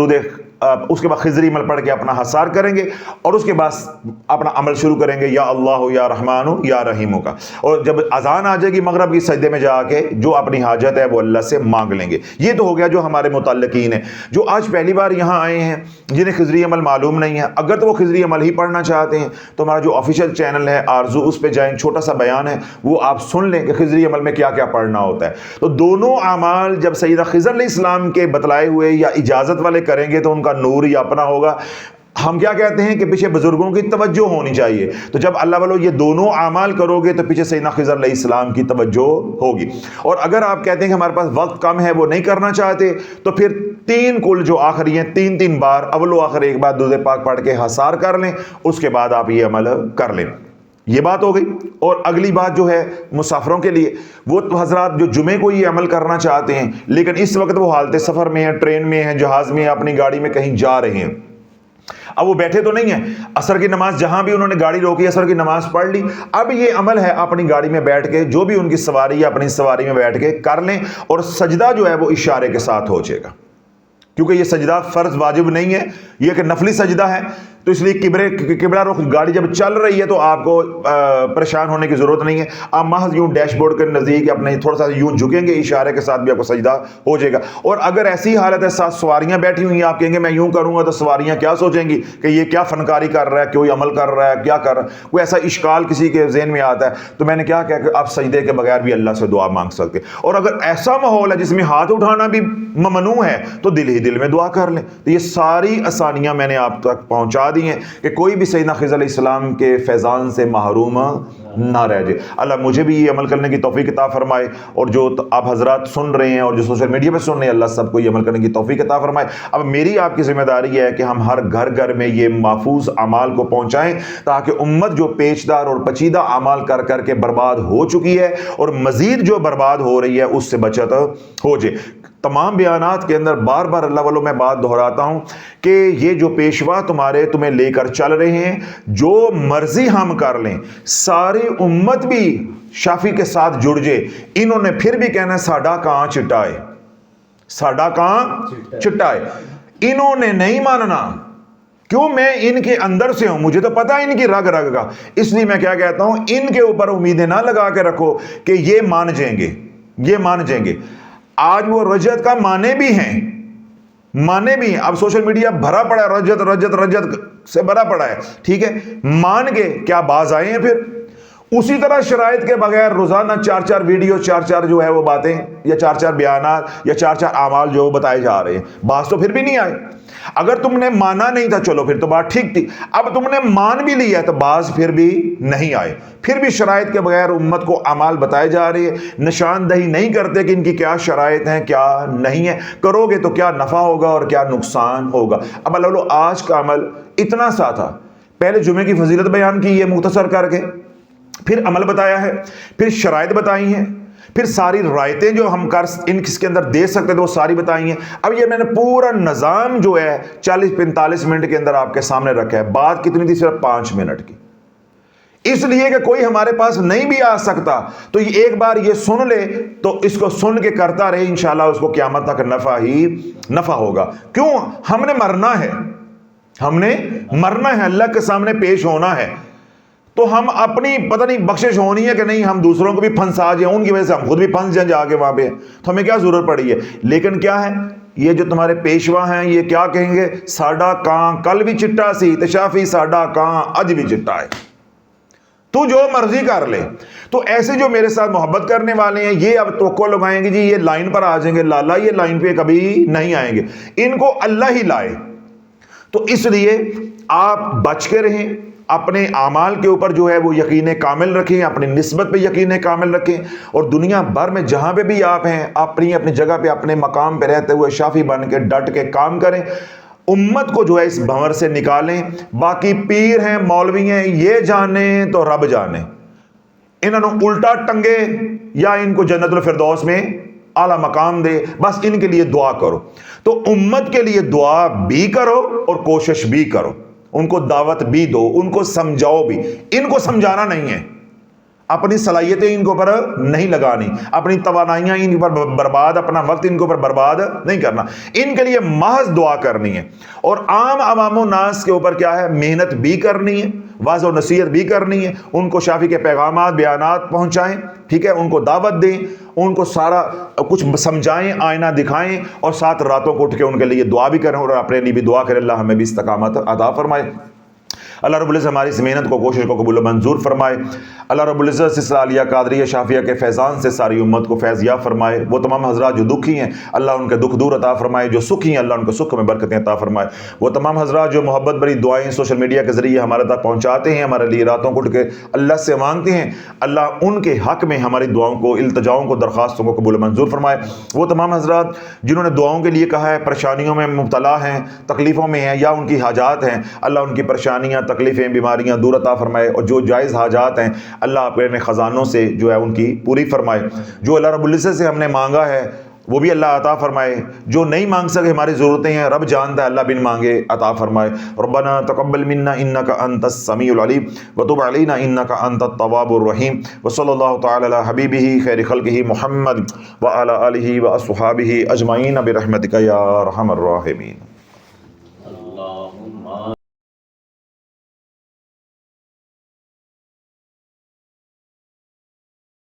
اس کے بعد خضری عمل پڑھ کے اپنا حصار کریں گے، اور اس کے بعد اپنا عمل شروع کریں گے، یا اللہ یا رحمان یا رحیم کا، اور جب اذان آ جائے گی مغرب کی، سجدے میں جا کے جو اپنی حاجت ہے وہ اللہ سے مانگ لیں گے۔ یہ تو ہو گیا جو ہمارے متعلقین ہیں۔ جو آج پہلی بار یہاں آئے ہیں، جنہیں خضری عمل معلوم نہیں ہے، اگر تو وہ خضری عمل ہی پڑھنا چاہتے ہیں تو ہمارا جو آفیشیل چینل ہے آرزو، اس پہ جائیں، چھوٹا سا بیان ہے، وہ آپ سن لیں کہ خضری عمل میں کیا کیا پڑھنا ہوتا ہے۔ تو دونوں اعمال جب سیدنا خضر علیہ السلام کے بتلائے ہوئے یا اجازت والے کریں گے تو ان کا نور ہی اپنا ہوگا۔ ہم کیا کہتے ہیں کہ پیچھے بزرگوں کی توجہ ہونی چاہیے، تو جب اللہ والو یہ دونوں اعمال کرو گے تو پیچھے سیدنا خضر علیہ السلام کی توجہ ہوگی۔ اور اگر آپ کہتے ہیں کہ ہمارے پاس وقت کم ہے، وہ نہیں کرنا چاہتے، تو پھر 3 کل جو آخری ہیں، 3 بار اول و آخر ایک بار درود پاک پڑھ کے حصار کر لیں، اس کے بعد آپ یہ عمل کر لیں۔ یہ بات ہو گئی۔ اور اگلی بات جو ہے مسافروں کے لیے، وہ حضرات جو جمعے کو یہ عمل کرنا چاہتے ہیں لیکن اس وقت وہ حالت سفر میں ہیں، ٹرین میں ہیں، جہاز میں ہیں، اپنی گاڑی میں کہیں جا رہے ہیں، اب وہ بیٹھے تو نہیں ہیں، عصر کی نماز جہاں بھی انہوں نے گاڑی روکی، عصر کی نماز پڑھ لی، اب یہ عمل ہے اپنی گاڑی میں بیٹھ کے جو بھی ان کی سواری ہے اپنی سواری میں بیٹھ کے کر لیں، اور سجدہ جو ہے وہ اشارے کے ساتھ ہو جائے گا، کیونکہ یہ سجدہ فرض واجب نہیں ہے، یہ کہ نفلی سجدہ ہے، تو اس لیے قبلہ رخ گاڑی جب چل رہی ہے تو آپ کو پریشان ہونے کی ضرورت نہیں ہے، آپ محض یوں ڈیش بورڈ کے نزدیک اپنے تھوڑا سا یوں جھکیں گے، اشارے کے ساتھ بھی آپ کو سجدہ ہو جائے گا۔ اور اگر ایسی حالت ہے ساتھ سواریاں بیٹھی ہوئی ہیں، آپ کہیں گے میں یوں کروں گا تو سواریاں کیا سوچیں گی کہ یہ کیا فنکاری کر رہا ہے، کوئی عمل کر رہا ہے، کیا کر رہا ہے، کوئی ایسا اشکال کسی کے ذہن میں آتا ہے، تو میں نے کیا کہا کہ آپ سجدے کے بغیر بھی اللہ سے دعا مانگ سکتے، اور اگر ایسا ماحول ہے جس میں ہاتھ اٹھانا بھی ممنوع ہے تو دل ہی دل میں دعا کر لیں۔ تو یہ ساری آسانیاں میں نے آپ تک پہنچا دی ہیں کہ کوئی بھی سیدنا خضر علیہ السلام کے فیضان سے محروم نہ رہ جائے۔ اللہ مجھے بھی یہ عمل کرنے کی توفیق عطا فرمائے، اور جو آپ حضرات سن رہے ہیں اور جو سوشل میڈیا پہ سن رہے ہیں، اللہ سب کو یہ عمل کرنے کی توفیق عطا فرمائے۔ اب میری آپ کی ذمہ داری ہے کہ ہم ہر گھر میں یہ محفوظ اعمال کو پہنچائیں، تاکہ امت جو پیچدار اور پیچیدہ اعمال کر کے برباد ہو چکی ہے اور مزید جو برباد ہو رہی ہے اس سے بچت ہو جائے۔ تمام بیانات کے اندر بار بار اللہ والوں میں بات دہراتا ہوں کہ یہ جو پیشوا تمہیں لے کر چل رہے ہیں، جو مرضی ہم کر لیں، ساری امت بھی شافی کے ساتھ جڑ جائے، انہوں نے پھر بھی کہنا ہے ساڈا کہاں چٹا ہے، ساڈا کہاں چٹا ہے، انہوں نے نہیں ماننا۔ کیوں؟ میں ان کے اندر سے ہوں، مجھے تو پتا ان کی رگ کا، اس لیے میں کیا کہتا ہوں، ان کے اوپر امیدیں نہ لگا کے رکھو کہ یہ مان جائیں گے، یہ مان جائیں گے۔ آج وہ رجت کا مانے بھی ہیں، اب سوشل میڈیا بھرا پڑا ہے، رجت سے بھرا پڑا ہے، ٹھیک ہے، مان کے کیا باز آئے ہیں پھر؟ اسی طرح شرائط کے بغیر روزانہ 4 ویڈیو، 4 جو ہے وہ باتیں، یا 4 بیانات، یا 4 اعمال جو بتائے جا رہے ہیں، باز تو پھر بھی نہیں آئے۔ اگر تم نے مانا نہیں تھا چلو پھر تو بات ٹھیک تھی، اب تم نے مان بھی لیا تو باز پھر بھی نہیں آئے، پھر بھی شرائط کے بغیر امت کو اعمال بتائے جا رہے ہیں، نشاندہی نہیں کرتے کہ ان کی کیا شرائط ہیں کیا نہیں ہے، کرو گے تو کیا نفع ہوگا اور کیا نقصان ہوگا۔ اب اللہ آج کا عمل اتنا سا تھا، پہلے جمعے کی فضیلت بیان کی ہے مختصر کر کے، پھر عمل بتایا ہے، پھر شرائط بتائی ہیں، پھر ساری رائتیں جو ہم ان کس کے اندر دے سکتے تھے وہ ساری بتائیں گے۔ اب یہ میں نے پورا نظام جو ہے 40-45 منٹ کے اندر آپ کے سامنے رکھا ہے۔ بات کتنی تھی؟ صرف 5 منٹ کی، اس لیے کہ کوئی ہمارے پاس نہیں بھی آ سکتا تو یہ ایک بار یہ سن لے تو اس کو سن کے کرتا رہے، انشاءاللہ اس کو قیامت تک نفع ہی نفع ہوگا۔ کیوں؟ ہم نے مرنا ہے، ہم نے مرنا ہے، اللہ کے سامنے پیش ہونا ہے، تو ہم اپنی پتہ نہیں بخشش ہونی ہے کہ نہیں ہم دوسروں کو بھی پھنسا جائیں، ان کی وجہ سے ہم خود بھی پھنس جائیں جا کے وہاں پہ، تو ہمیں کیا ضرورت پڑی ہے؟ لیکن کیا ہے، یہ جو تمہارے پیشوا ہیں یہ کیا کہیں گے؟ ساڈا کان کل بھی چٹا سی تے شافی ساڈا کان اج بھی چٹا ہے، تو جو مرضی کر لے۔ تو ایسے جو میرے ساتھ محبت کرنے والے ہیں یہ اب توقع لگائیں گے جی یہ لائن پر آ جائیں گے، لالا یہ لائن پہ کبھی نہیں آئیں گے، ان کو اللہ ہی لائے۔ تو اس لیے آپ بچ کے رہیں، اپنے اعمال کے اوپر جو ہے وہ یقین کامل رکھیں، اپنی نسبت پہ یقین کامل رکھیں، اور دنیا بھر میں جہاں پہ بھی آپ ہیں اپنی اپنی جگہ پہ اپنے مقام پہ رہتے ہوئے شافی بن کے ڈٹ کے کام کریں، امت کو جو ہے اس بھنور سے نکالیں۔ باقی پیر ہیں مولوی ہیں یہ جانیں تو رب جانے، انہوں نے الٹا ٹنگے یا ان کو جنت الفردوس میں اعلیٰ مقام دے، بس ان کے لیے دعا کرو۔ تو امت کے لیے دعا بھی کرو اور کوشش بھی کرو، ان کو دعوت بھی دو، ان کو سمجھاؤ بھی، ان کو سمجھانا نہیں ہے، اپنی صلاحیتیں ان کے اوپر نہیں لگانی، اپنی توانائیاں ان کے اوپر برباد، اپنا وقت ان کے اوپر برباد نہیں کرنا، ان کے لیے محض دعا کرنی ہے۔ اور عام عوام و ناس کے اوپر کیا ہے؟ محنت بھی کرنی ہے، واضح و نصیحت بھی کرنی ہے، ان کو شافی کے پیغامات بیانات پہنچائیں، ٹھیک ہے، ان کو دعوت دیں، ان کو سارا کچھ سمجھائیں، آئینہ دکھائیں، اور ساتھ راتوں کو اٹھ کے ان کے لیے دعا بھی کریں اور اپنے لیے بھی دعا کریں، اللہ ہمیں بھی استقامت عطا فرمائے۔ اللہ رب العزت ہماری اس محنت کو کوشش کو قبول و منظور فرمائے۔ اللہ رب العزت سلسلہ عالیہ قادریہ شافیہ کے فیضان سے ساری امت کو فیض یاب فرمائے۔ وہ تمام حضرات جو دکھی ہیں اللہ ان کے دکھ دور عطا فرمائے، جو سکھی ہیں اللہ ان کو سکھ میں برکتیں عطا فرمائے۔ وہ تمام حضرات جو محبت بری دعائیں سوشل میڈیا کے ذریعے ہمارے تک پہنچاتے ہیں، ہمارے لیے راتوں کو اٹھ کے اللہ سے مانگتے ہیں، اللہ ان کے حق میں ہماری دعاؤں کو، التجاؤں کو، درخواستوں کو قبول و منظور فرمائے۔ وہ تمام حضرات جنہوں نے دعاؤں کے لیے کہا ہے، پریشانیوں میں مبتلا ہیں، تکلیفوں میں ہیں یا ان کی حاجات ہیں، اللہ ان کی پریشانیاں، تکلیفیں، بیماریاں دور عطا فرمائے، اور جو جائز حاجات ہیں اللہ اپنے خزانوں سے جو ہے ان کی پوری فرمائے۔ جو اللہ رب العزت سے ہم نے مانگا ہے وہ بھی اللہ عطا فرمائے، جو نہیں مانگ سکے ہماری ضرورتیں ہیں رب جانتا ہے، اللہ بن مانگے عطا فرمائے۔ ربنا تقبل منا انک انت السمیع العلیم وتب علینا انک انت التواب الرحیم، وصلی اللہ تعالی علی حبیبہ خیر خلقہ محمد وعلی آلہ واصحابہ اجمعین برحمتک یا ارحم الراحمین۔